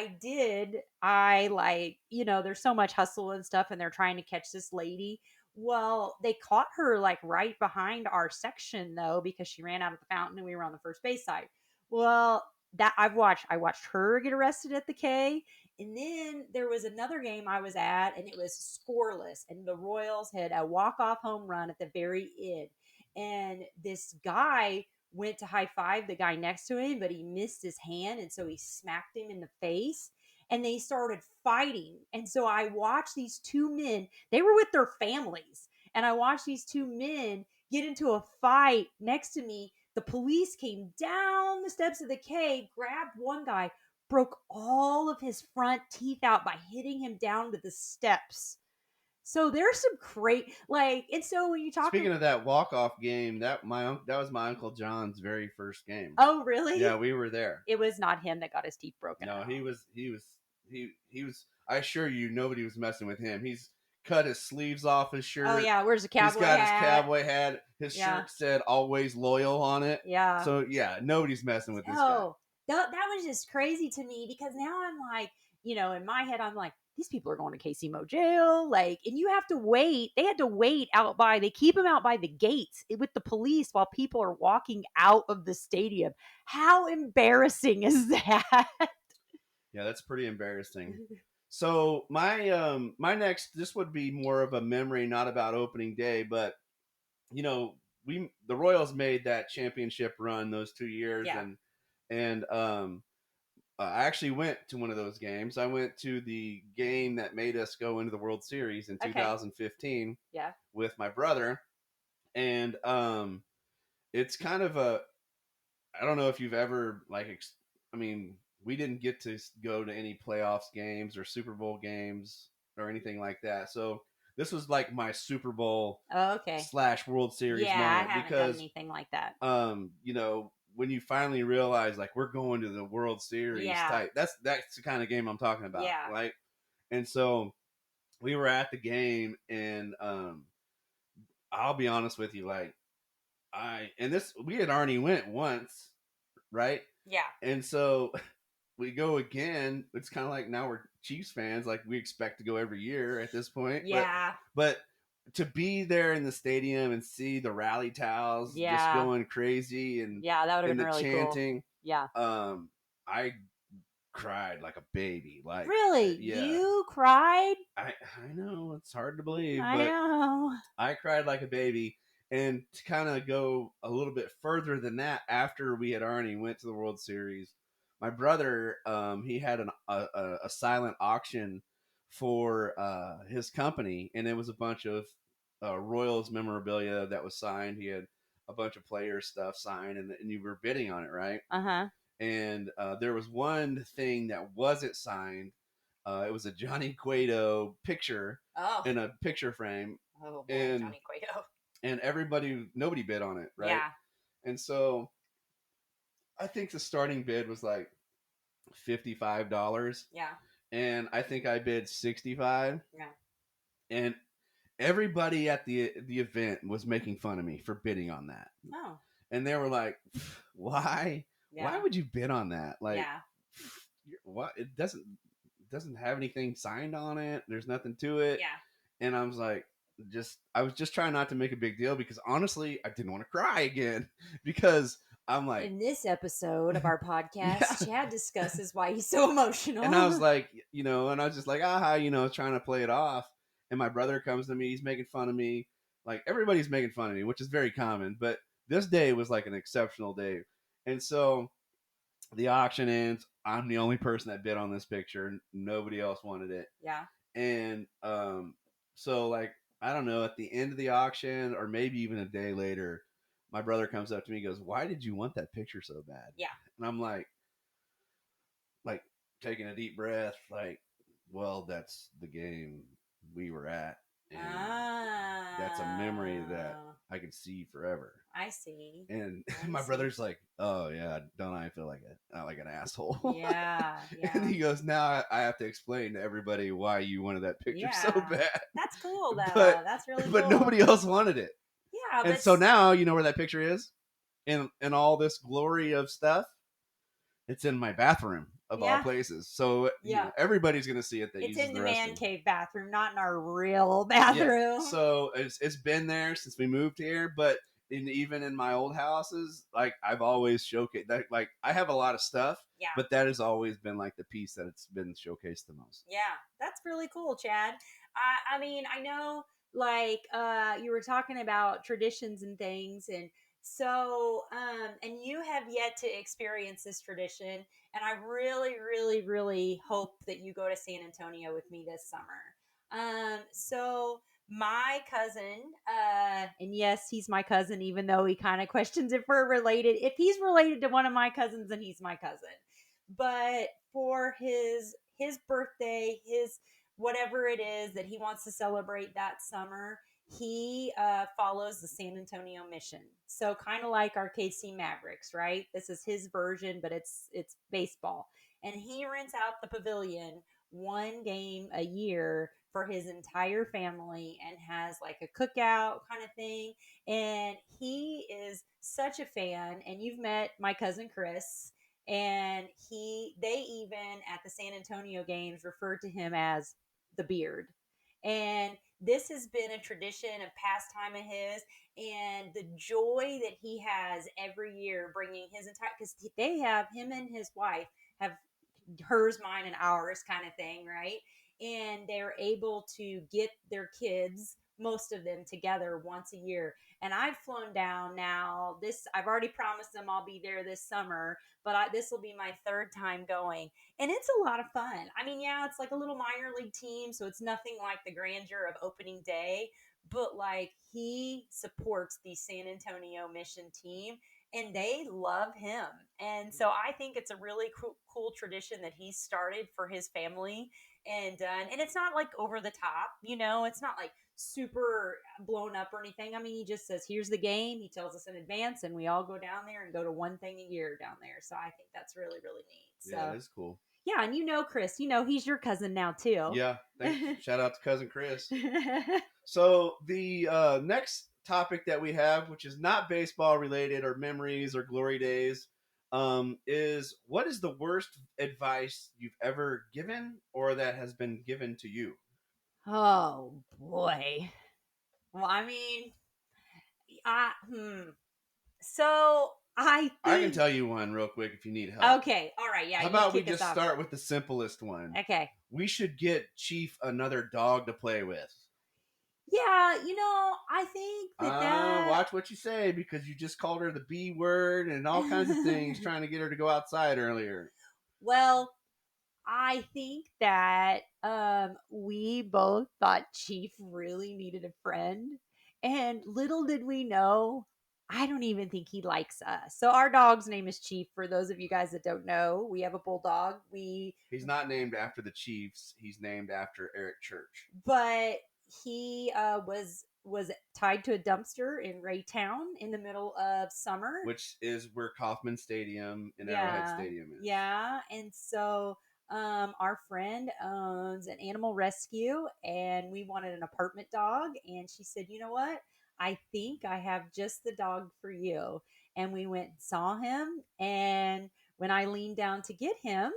I like, there's so much hustle and stuff, and they're trying to catch this lady. Well, they caught her like right behind our section though, because she ran out of the fountain and we were on the first base side. Well, that I watched her get arrested at the K. And then there was another game I was at, and it was scoreless, and the Royals had a walk-off home run at the very end. And this guy went to high five the guy next to him, but he missed his hand, and so he smacked him in the face. And they started fighting. And so I watched these two men, they were with their families. And I watched these two men get into a fight next to me. The police came down the steps of the K, grabbed one guy, broke all of his front teeth out by hitting him down to the steps. So there's some great and so when you talk. Speaking of that walk-off game, that was my Uncle John's very first game. Oh, really? Yeah, we were there. It was not him that got his teeth broken. No, he was. I assure you, nobody was messing with him. He's cut his sleeves off his shirt. Oh yeah, where's the cowboy hat? He's got his cowboy hat. His shirt said "Always Loyal" on it. Yeah. So yeah, nobody's messing with this guy. That was just crazy to me, because now I'm like, in my head, I'm like, these people are going to KC jail. Like, and you have to wait. They had to wait they keep them out by the gates with the police while people are walking out of the stadium. How embarrassing is that? Yeah, that's pretty embarrassing. So my this would be more of a memory, not about opening day, but the Royals made that championship run those 2 years, and I actually went to one of those games. I went to the game that made us go into the World Series in 2015 with my brother. And it's kind of I don't know if you've ever we didn't get to go to any playoffs games or Super Bowl games or anything like that. So this was like my Super Bowl / World Series moment. I haven't done anything like that. When you finally realize like we're going to the World Series type, that's the kind of game I'm talking about. Yeah. Right. And so we were at the game, and I'll be honest with you, like we had already went once, right? Yeah. And so we go again. It's kind of like now we're Chiefs fans, like we expect to go every year at this point. Yeah. But to be there in the stadium and see the rally towels just going crazy, and that would have been really chanting, cool. Yeah. I cried like a baby. Like, really? You cried? I know it's hard to believe. I know. I cried like a baby. And to kind of go a little bit further than that, after we had already went to the World Series, my brother, he had a silent auction for his company, and it was a bunch of Royals memorabilia that was signed. He had a bunch of player stuff signed, and you were bidding on it, right? Uh-huh. and there was one thing that wasn't signed. It was a Johnny Cueto picture Oh. in a picture frame, Oh boy, and Johnny Cueto. and nobody bid on it, right? Yeah. And so I think the starting bid was like $55, Yeah. and I think I bid 65, Yeah. and everybody at the event was making fun of me for bidding on that, Oh. and they were like, "Why? Yeah. Why would you bid on that? Like, Yeah. what? It doesn't have anything signed on it. There's nothing to it." Yeah. And I was like, I was just trying not to make a big deal because honestly, I didn't want to cry again because I'm like, In this episode of our podcast, Yeah. Chad discusses why he's so emotional. and I was like, and I was just like, trying to play it off. And my brother comes to me, he's making fun of me. Like everybody's making fun of me, which is very common. But this day was like an exceptional day. And so the auction ends. I'm the only person that bid on this picture. Nobody else wanted it. Yeah. And so like I don't know, at the end of the auction or maybe even a day later, my brother comes up to me and goes, "Why did you want that picture so bad?" Yeah. And I'm like taking a deep breath, like, well, that's the game we were at, and that's a memory that I could see forever. I see. And I my see. brother's like, "Oh yeah, don't I feel like an asshole?" Yeah. Yeah. And he goes, "Now I have to explain to everybody why you wanted that picture so Yeah. bad." That's cool though. But That's really cool. but nobody else wanted it. Yeah. And But so now you know where that picture is, in all this glory of stuff. It's in my bathroom of all Yeah. places. So Yeah. everybody's gonna see it. That it's uses in the restroom. man cave bathroom, not in our real Yeah. bathroom. So it's been there since we moved here, but even in my old houses, like I've always showcased that. Like I have a lot of stuff, Yeah. but that has always been like the piece that it's been showcased the most. Yeah, that's really cool, Chad. I mean, I know, like, you were talking about traditions and things, and so, and you have yet to experience this tradition, and I really, really, really hope that you go to San Antonio with me this summer. So my cousin, and yes, he's my cousin, even though he kind of questions if we're related. If he's related to one of my cousins, then he's my cousin. But for his birthday, his whatever it is that he wants to celebrate that summer, he follows the San Antonio mission. So kind of like our KC Mavericks, right? This is his version, but it's baseball, and he rents out the pavilion one game a year for his entire family and has like a cookout kind of thing. And he is such a fan. And you've met my cousin Chris, and they even at the San Antonio games referred to him as the Beard. And this has been a tradition of pastime of his, and the joy that he has every year bringing his entire, because they have him and his wife have hers, mine, and ours kind of thing, right? And they're able to get their kids, most of them, together once a year. And I've flown down now. I've already promised them I'll be there this summer, but this will be my third time going, and it's a lot of fun. I mean, yeah, it's like a little minor league team, so it's nothing like the grandeur of opening day, but like he supports the San Antonio Mission team, and they love him. And so I think it's a really cool tradition that he started for his family and done. And it's not like over the top, it's not like super blown up or anything. I mean, he just says, here's the game. He tells us in advance, and we all go down there and go to one thing a year down there. So I think that's really, really neat. So, Yeah, it is cool. Yeah, and Chris, he's your cousin now too. Yeah, thanks. Shout out to cousin Chris. So the next topic that we have, which is not baseball related or memories or glory days, is what is the worst advice you've ever given or that has been given to you? Oh boy. Well, I mean, So I can tell you one real quick if you need help. Okay, all right, yeah. How about we just start with the simplest one? Okay. We should get Chief another dog to play with. Yeah, I think that watch what you say, because you just called her the B word and all kinds of things trying to get her to go outside earlier. Well, I think that we both thought Chief really needed a friend, and little did we know, I don't even think he likes us. So our dog's name is Chief. For those of you guys that don't know, we have a bulldog. He's not named after the Chiefs. He's named after Eric Church. But he was tied to a dumpster in Raytown in the middle of summer, which is where Kauffman Stadium and Arrowhead Stadium is. Yeah, and so our friend owns an animal rescue, and we wanted an apartment dog, and she said, "You know what? I think I have just the dog for you." And we went and saw him, and when I leaned down to get him,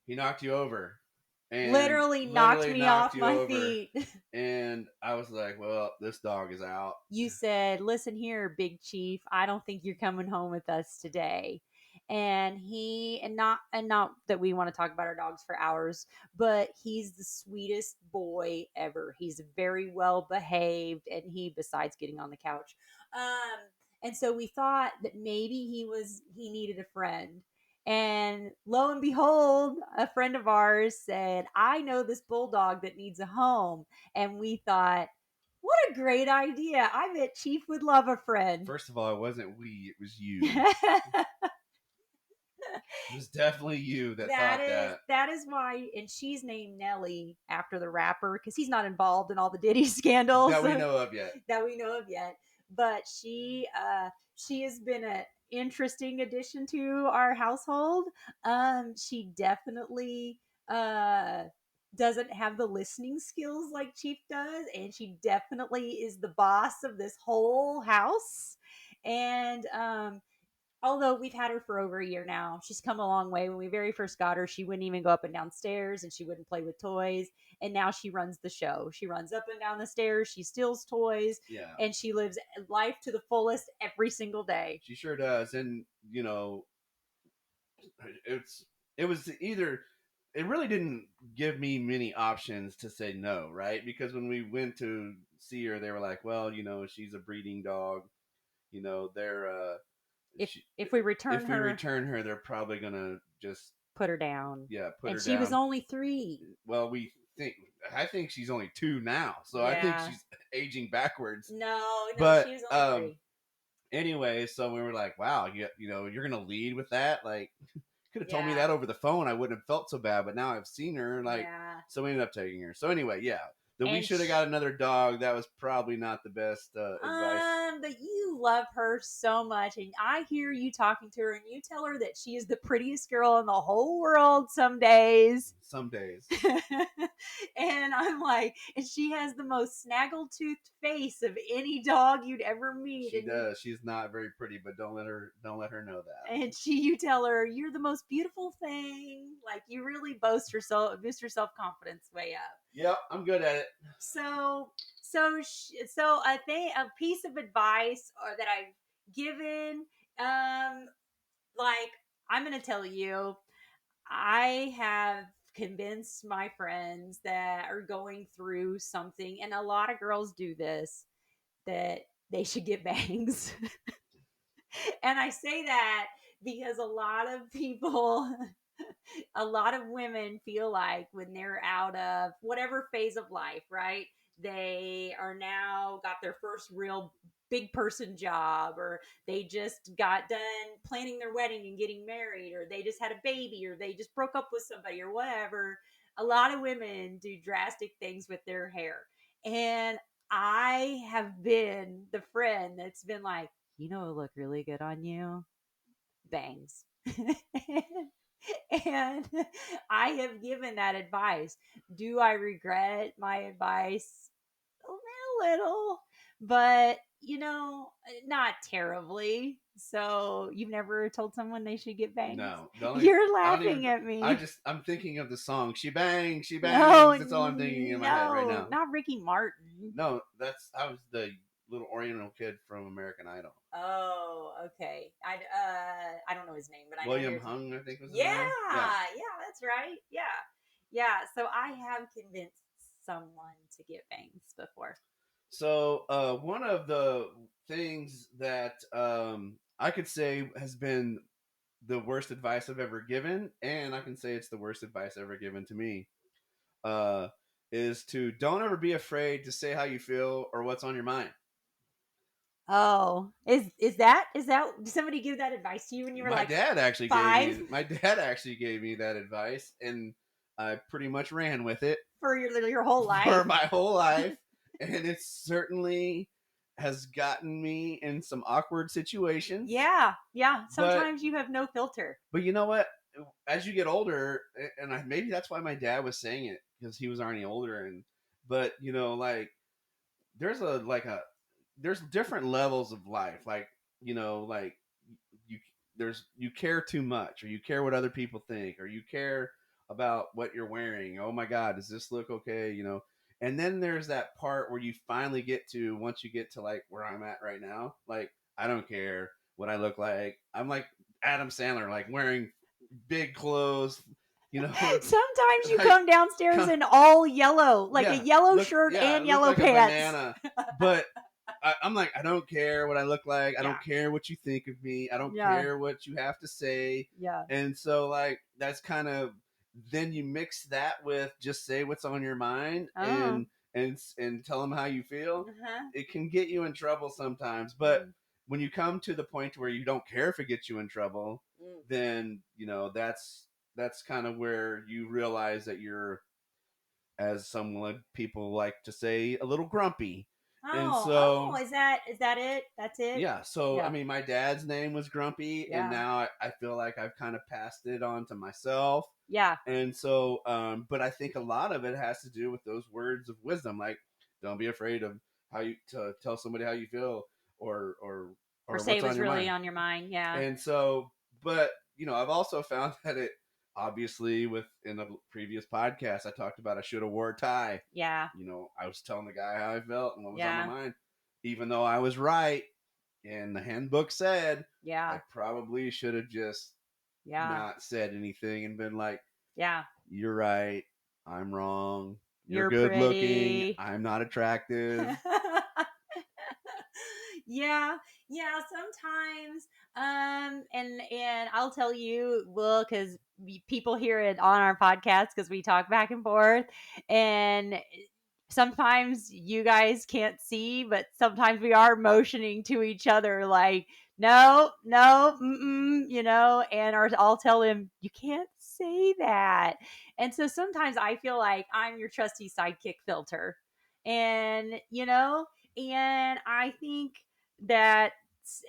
he knocked you over. And literally knocked me off my feet. And I was like, well, this dog is out. You said, "Listen here, Big Chief, I don't think you're coming home with us today." And not that we want to talk about our dogs for hours, but he's the sweetest boy ever. He's very well behaved, and besides getting on the couch. And so we thought that maybe he needed a friend. And lo and behold, a friend of ours said, "I know this bulldog that needs a home." And we thought, what a great idea. I bet Chief would love a friend. First of all, it wasn't we, it was you. It was definitely you that thought that. That is why, and she's named Nelly after the rapper because he's not involved in all the Diddy scandals. That we know of yet. But she has been an interesting addition to our household. She definitely doesn't have the listening skills like Chief does, and she definitely is the boss of this whole house. And although we've had her for over a year now, she's come a long way. When we very first got her, she wouldn't even go up and down stairs, and she wouldn't play with toys. And now she runs the show. She runs up and down the stairs. She steals toys. Yeah. And she lives life to the fullest every single day. She sure does. And, you know, it really didn't give me many options to say no, right? Because when we went to see her, they were like, well, you know, she's a breeding dog. You know, they're if we return her, they're probably gonna just put her down. Yeah, put her down. And she was only 3. Well, I think she's only 2 now, so yeah. I think she's aging backwards. No, but, she was only 3. Anyway, so we were like, wow, you know, you're gonna lead with that, like. Could have told me that over the phone. I wouldn't have felt so bad, but now I've seen her, so we ended up taking her. So anyway, we should have got another dog. That was probably not the best advice. But you love her so much, and I hear you talking to her, and you tell her that she is the prettiest girl in the whole world some days. Some days. And I'm like, and she has the most snaggle-toothed face of any dog you'd ever meet. She does. She's not very pretty, but don't let her know that. And you tell her, you're the most beautiful thing. Like, you really boost your self-confidence way up. Yep, I'm good at it. So a piece of advice that I've given, like, I'm going to tell you, I have convinced my friends that are going through something, and a lot of girls do this, that they should get bangs. And I say that because a lot of people, a lot of women feel like when they're out of whatever phase of life, right? They are now got their first real big person job, or they just got done planning their wedding and getting married, or they just had a baby, or they just broke up with somebody, or whatever. A lot of women do drastic things with their hair. And I have been the friend that's been like, you know, it'll look really good on you. Bangs. And I have given that advice. Do I regret my advice? A little, but you know, not terribly. So you've never told someone they should get bangs? No. You're laughing at me. I'm thinking of the song She Bangs, She Bangs. No, that's all I'm thinking in my head right now. Not Ricky Martin. No, I was the little Oriental kid from American Idol. Oh, okay. I don't know his name, but William Hung, I think was his name. Yeah, that's right. Yeah. So I have convinced someone to get bangs before. So one of the things that I could say has been the worst advice I've ever given, and I can say it's the worst advice ever given to me, is to don't ever be afraid to say how you feel or what's on your mind. Oh, did somebody give that advice to you when you were My like dad actually 5 gave me that advice, and I pretty much ran with it for your whole for life? my whole life, and it certainly has gotten me in some awkward situations. Yeah. But Sometimes you have no filter. you know what? As you get older, and maybe that's why my dad was saying it, because he was already older, but like there's there's different levels of life, like like you you care too much, or you care what other people think, or you care about what you're wearing. Oh my god, does this look okay? And then there's that part where you finally get to, once you get to like where I'm at right now, like I don't care what I look like. I'm like Adam Sandler, like wearing big clothes, you know. Sometimes you like come downstairs in all yellow, like a yellow shirt I and look yellow like a pants. banana. But I'm like, I don't care what I look like. I Yeah. don't care what you think of me. I don't Yeah. care what you have to say. Yeah. And so, like, that's kind of, then you mix that with just say what's on your mind, Oh. and tell them how you feel. Uh-huh. It can get you in trouble sometimes, but when you come to the point where you don't care if it gets you in trouble, then that's kind of where you realize that you're, as someone people like to say, a little grumpy. And so Is that it? That's it? yeah, so Yeah. I mean, my dad's name was Grumpy, Yeah. and now I feel like I've kind of passed it on to myself. Yeah. And so, but I think a lot of it has to do with those words of wisdom, like don't be afraid of how you to tell somebody how you feel, or Say what's on what's your really mind. on your mind. Yeah. And so, but I've also found that it, obviously, in a previous podcast, I talked about I should have wore a tie. Yeah. I was telling the guy how I felt and what was Yeah. on my mind, even though I was right, and the handbook said Yeah. I probably should have just Yeah. not said anything and been like, Yeah. "You're right, I'm wrong. You're You're good looking. pretty. I'm not attractive." Yeah. Sometimes and I'll tell you, well, because people hear it on our podcast because we talk back and forth, and sometimes you guys can't see, but sometimes we are motioning to each other like no, and I'll tell him you can't say that. And so sometimes I feel like I'm your trusty sidekick filter, and and I think that,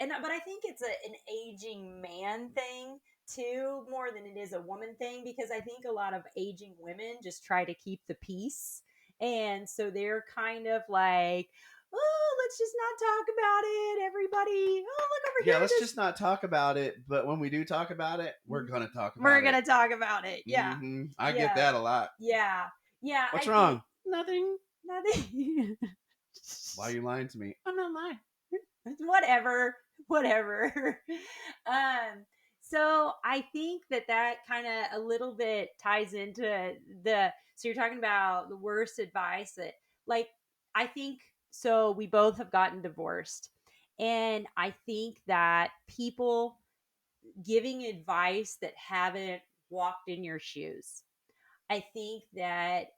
but I think it's an aging man thing too, more than it is a woman thing, because I think a lot of aging women just try to keep the peace, and so they're kind of like, oh, let's just not talk about it, everybody. Oh, look over Yeah, here. let's just not talk about it. But when we do talk about it, we're gonna talk about We're it. gonna talk about it. Yeah. I get that a lot. Yeah. What's I wrong? Nothing. Why are you lying to me? I'm not lying. Whatever. um so I think that kind of a little bit ties into so you're talking about the worst advice that, like, I think, so we both have gotten divorced, and I think that people giving advice that haven't walked in your shoes, I think that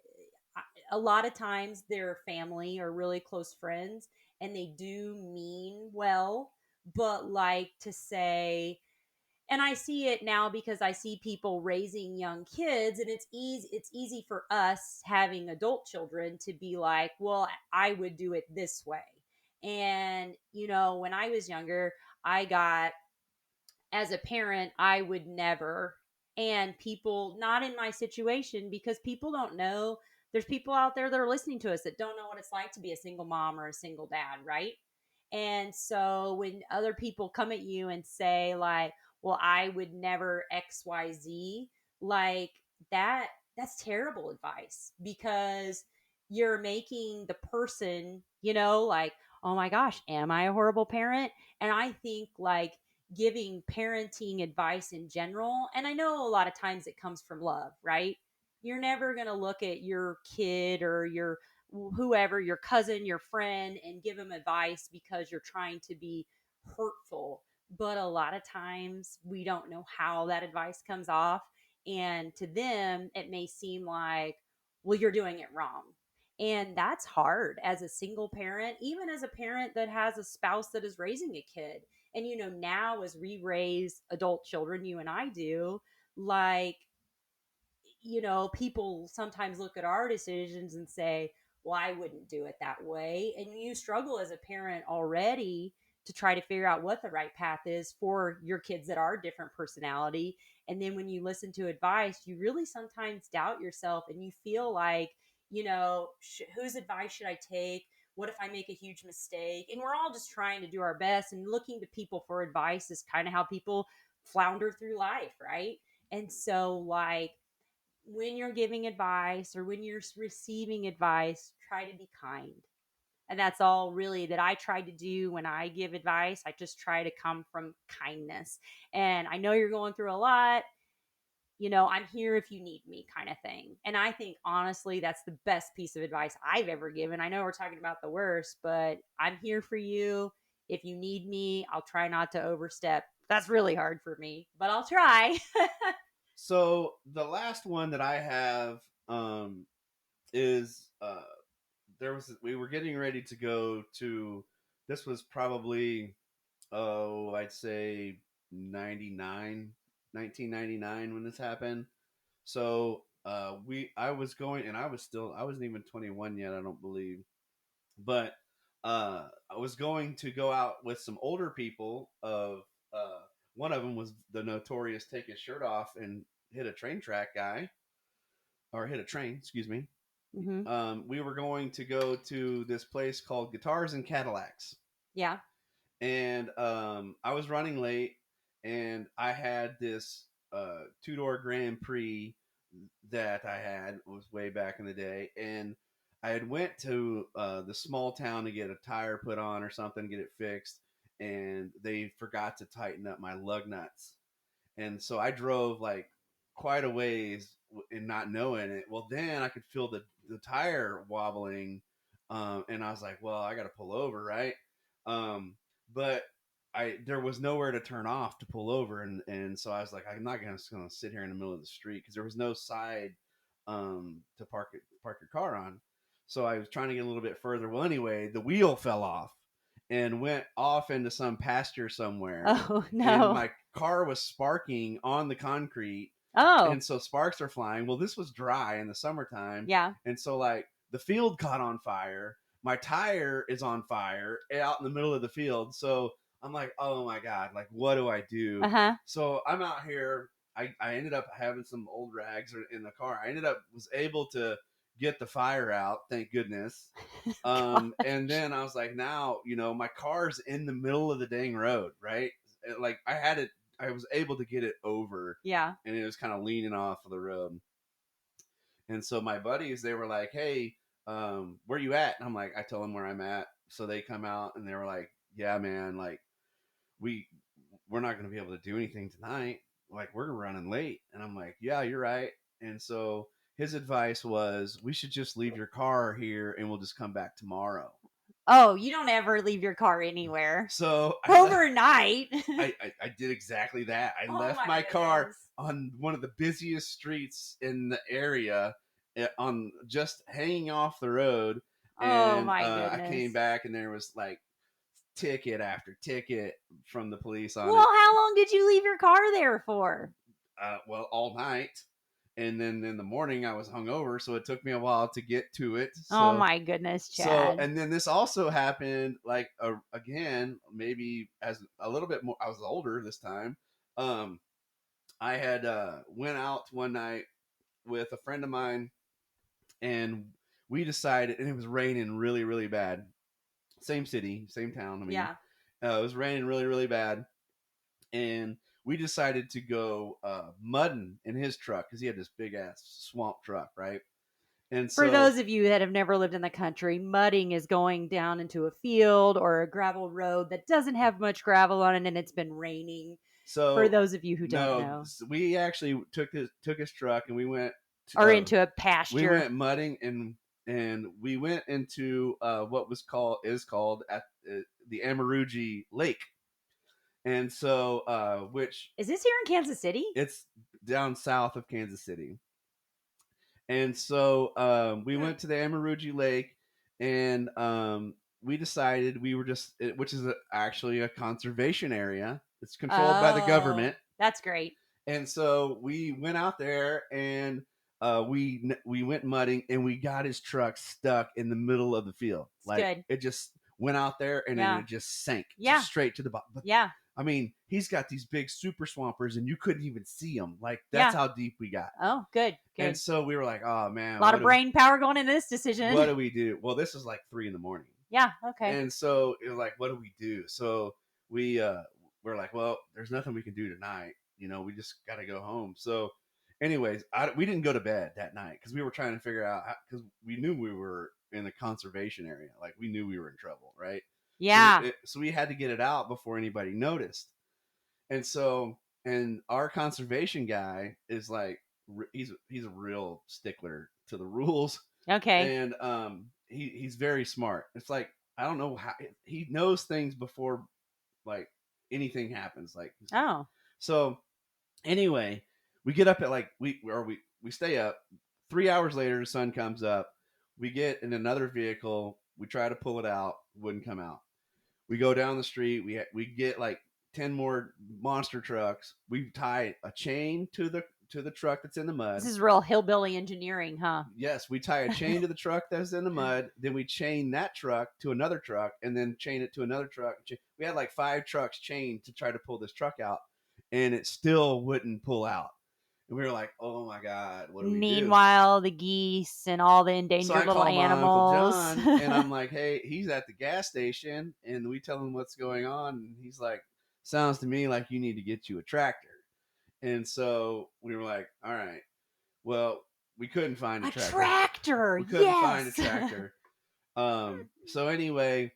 a lot of times they're family or really close friends, and they do mean well, but like to say, and I see it now because I see people raising young kids, and it's easy for us having adult children to be like, well, I would do it this way. And when I was younger, I got, as a parent, I would never. And people not in my situation, because people don't know. There's people out there that are listening to us that don't know what it's like to be a single mom or a single dad, right? And so when other people come at you and say, like, well, I would never XYZ, like that's terrible advice, because you're making the person, like, oh my gosh, am I a horrible parent? And I think, like, giving parenting advice in general, and I know a lot of times it comes from love, right? You're never going to look at your kid or your whoever, your cousin, your friend, and give them advice because you're trying to be hurtful. But a lot of times we don't know how that advice comes off, and to them it may seem like, well, you're doing it wrong. And that's hard as a single parent, even as a parent that has a spouse that is raising a kid. And, now as we raise adult children, you and I do, like, people sometimes look at our decisions and say, well, I wouldn't do it that way. And you struggle as a parent already to try to figure out what the right path is for your kids that are different personality. And then when you listen to advice, you really sometimes doubt yourself and you feel like, whose advice should I take? What if I make a huge mistake? And we're all just trying to do our best, and looking to people for advice is kind of how people flounder through life, right? And so, like, when you're giving advice or when you're receiving advice, try to be kind. And that's all really that I try to do when I give advice. I just try to come from kindness. And I know you're going through a lot. I'm here if you need me, kind of thing. And I think, honestly, that's the best piece of advice I've ever given. I know we're talking about the worst, but I'm here for you. If you need me, I'll try not to overstep. That's really hard for me, but I'll try. So the last one that I have is we were getting ready to go to, this was probably, I'd say 1999 when this happened. So I was going, and I wasn't even 21 yet, I don't believe, but I was going to go out with some older people. One of them was the notorious take his shirt off and hit a train track guy, or hit a train, excuse me. Mm-hmm. We were going to go to this place called Guitars and Cadillacs. Yeah. And I was running late, and I had this two-door Grand Prix that I had, was way back in the day, and I had went to the small town to get a tire put on or something, get it fixed, and they forgot to tighten up my lug nuts. And so I drove like quite a ways and not knowing it. Well, then I could feel the tire wobbling, and I was like, well, I got to pull over, right? But there was nowhere to turn off to pull over, and so I was like, I'm not just gonna sit here in the middle of the street, because there was no side to park your car on. So I was trying to get a little bit further. Well, anyway, the wheel fell off and went off into some pasture somewhere. Oh, no. And my car was sparking on the concrete. Oh. And so sparks are flying. Well, this was dry in the summertime. Yeah. And so, like, the field caught on fire. My tire is on fire out in the middle of the field. So I'm like, oh my God, like, what do I do? Uh-huh. So I'm out here. I ended up having some old rags in the car. I was able to get the fire out, thank goodness. And then I was like, now, my car's in the middle of the dang road, right? Like, I was able to get it over. Yeah. And it was kind of leaning off of the road. And so my buddies, they were like, hey, where you at? And I'm like, I tell them where I'm at. So they come out and they were like, yeah, man, like, we're not going to be able to do anything tonight. Like, we're running late. And I'm like, yeah, you're right. And so his advice was, we should just leave your car here and we'll just come back tomorrow. Oh, you don't ever leave your car anywhere. So overnight. I did exactly that. I left my goodness. car on one of the busiest streets in the area, on just hanging off the road. And my goodness. I came back and there was like ticket after ticket from the police on well, how long did you leave your car there for? Well, all night. And then in the morning I was hungover, so it took me a while to get to it. So, oh my goodness, Chad. So, and then this also happened, like, again, maybe as a little bit more, I was older this time. I had went out one night with a friend of mine, and we decided, and it was raining really, really bad. Same city, same town. I mean, yeah. It was raining really, really bad. And we decided to go mudding in his truck, because he had this big ass swamp truck, right? And so, for those of you that have never lived in the country, mudding is going down into a field or a gravel road that doesn't have much gravel on it, and it's been raining. So for those of you who don't know, we actually took his truck and we went into a pasture. We went mudding, and we went into what is called at the Amaruji Lake. And so, which is this here in Kansas City? It's down south of Kansas City. And so we went to the Amaruji Lake, and we decided we were which is actually a conservation area. It's controlled by the government. That's great. And so we went out there, and we went mudding, and we got his truck stuck in the middle of the field. Good. It just went out there, and then it just sank straight to the bottom. Yeah. I mean, he's got these big super swampers, and you couldn't even see them. Like, that's how deep we got. Oh, good. And so we were like, oh, man. A lot of brain power going into this decision. What do we do? Well, this is like 3 a.m. Yeah, okay. And so it was like, what do we do? So we're like, well, there's nothing we can do tonight. We just got to go home. So anyways, we didn't go to bed that night because we were trying to figure out, because we knew we were in the conservation area. Like, we knew we were in trouble, right? Yeah. So we had to get it out before anybody noticed. And so, and our conservation guy is like, he's a real stickler to the rules. Okay. And he's very smart. It's like, I don't know how he knows things before like anything happens. Like, so anyway, we get up at like we stay up. 3 hours later, the sun comes up. We get in another vehicle. We try to pull it out. Wouldn't come out. We go down the street. We get like 10 more monster trucks. We tie a chain to the truck that's in the mud. This is real hillbilly engineering, huh? Yes, we tie a chain to the truck that's in the mud. Then we chain that truck to another truck, and then chain it to another truck. We had like 5 trucks chained to try to pull this truck out, and it still wouldn't pull out. And we were like, oh my God, what do we do? Meanwhile, the geese and all the endangered little animals. My Uncle John, and I'm like, hey, he's at the gas station, and we tell him what's going on, and he's like, sounds to me like you need to get you a tractor. And so we were like, all right, well, we couldn't find a tractor. We couldn't find a tractor. So anyway,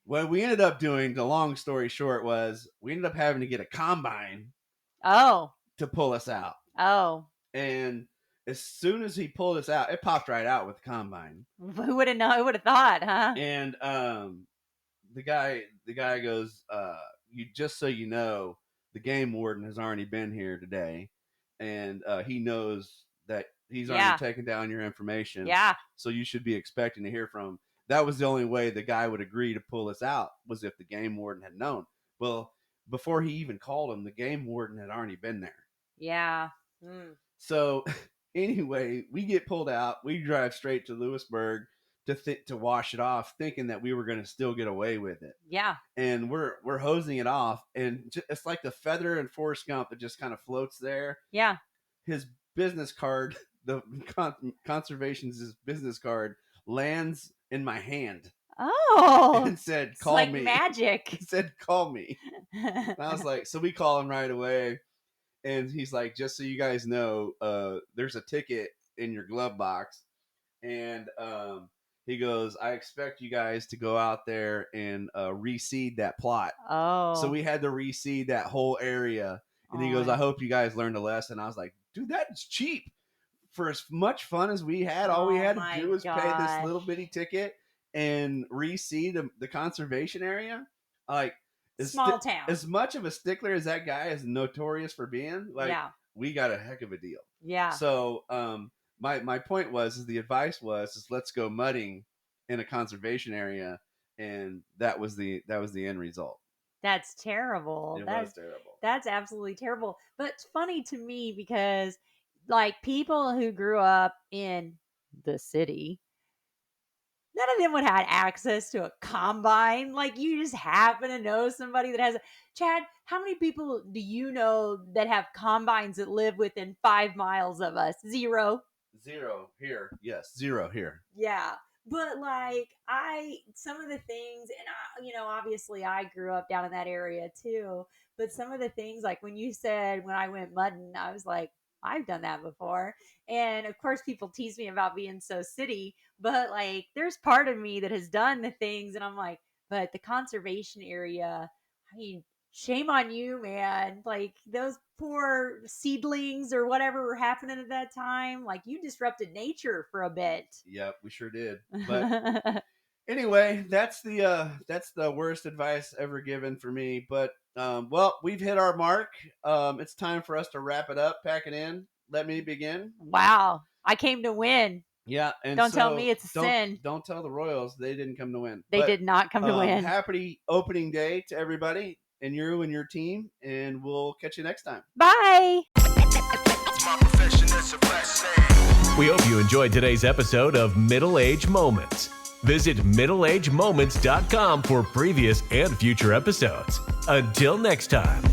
what we ended up doing, the long story short, was we ended up having to get a combine. To pull us out. And as soon as he pulled us out, it popped right out with the combine. Who would have known? Who would have thought, huh? And the guy goes, you just so you know, the game warden has already been here today, and he knows that he's already taken down your information. Yeah. So you should be expecting to hear from him. That was the only way the guy would agree to pull us out, was if the game warden had known. Well, before he even called him, the game warden had already been there. Yeah. So anyway, we get pulled out. We drive straight to Lewisburg to wash it off, thinking that we were going to still get away with it. Yeah. And we're hosing it off, and it's like the feather in Forrest Gump that just kind of floats there. Yeah. His business card, the conservation's business card, lands in my hand. And said, call me. Like magic. It said, call me. And I was like, so we call him right away. And he's like, just so you guys know, there's a ticket in your glove box. And he goes, I expect you guys to go out there and reseed that plot. So we had to reseed that whole area. And he goes, I hope you guys learned a lesson. I was like, dude, that's cheap. For as much fun as we had, all we had to do was pay this little bitty ticket and reseed the conservation area. Like, small town. As much of a stickler as that guy is notorious for being, like, we got a heck of a deal. Yeah. So my point was the advice was let's go mudding in a conservation area, and that was the end result. That's terrible. It was terrible. That's absolutely terrible. But it's funny to me because, like, people who grew up in the city, none of them would have access to a combine. Like, you just happen to know somebody that has Chad, how many people do you know that have combines that live within 5 miles of us? Zero Here. Yes. 0 here. Yeah. But like some of the things, and obviously I grew up down in that area too, but some of the things, like when you said, when I went mudding, I was like, I've done that before. And of course people tease me about being so city, but like there's part of me that has done the things, and I'm like, but the conservation area, I mean, shame on you, man. Like those poor seedlings or whatever were happening at that time. Like you disrupted nature for a bit. Yep, we sure did. But anyway, that's the worst advice ever given for me. But well, we've hit our mark. It's time for us to wrap it up, pack it in. Let me begin. Wow. I came to win. Yeah, and Don't tell so me it's a sin. Don't tell the Royals they didn't come to win. They But, did not come to win. Happy opening day to everybody and you and your team, and we'll catch you next time. Bye. We hope you enjoyed today's episode of Middle Age Moments. Visit middleagemoments.com for previous and future episodes. Until next time.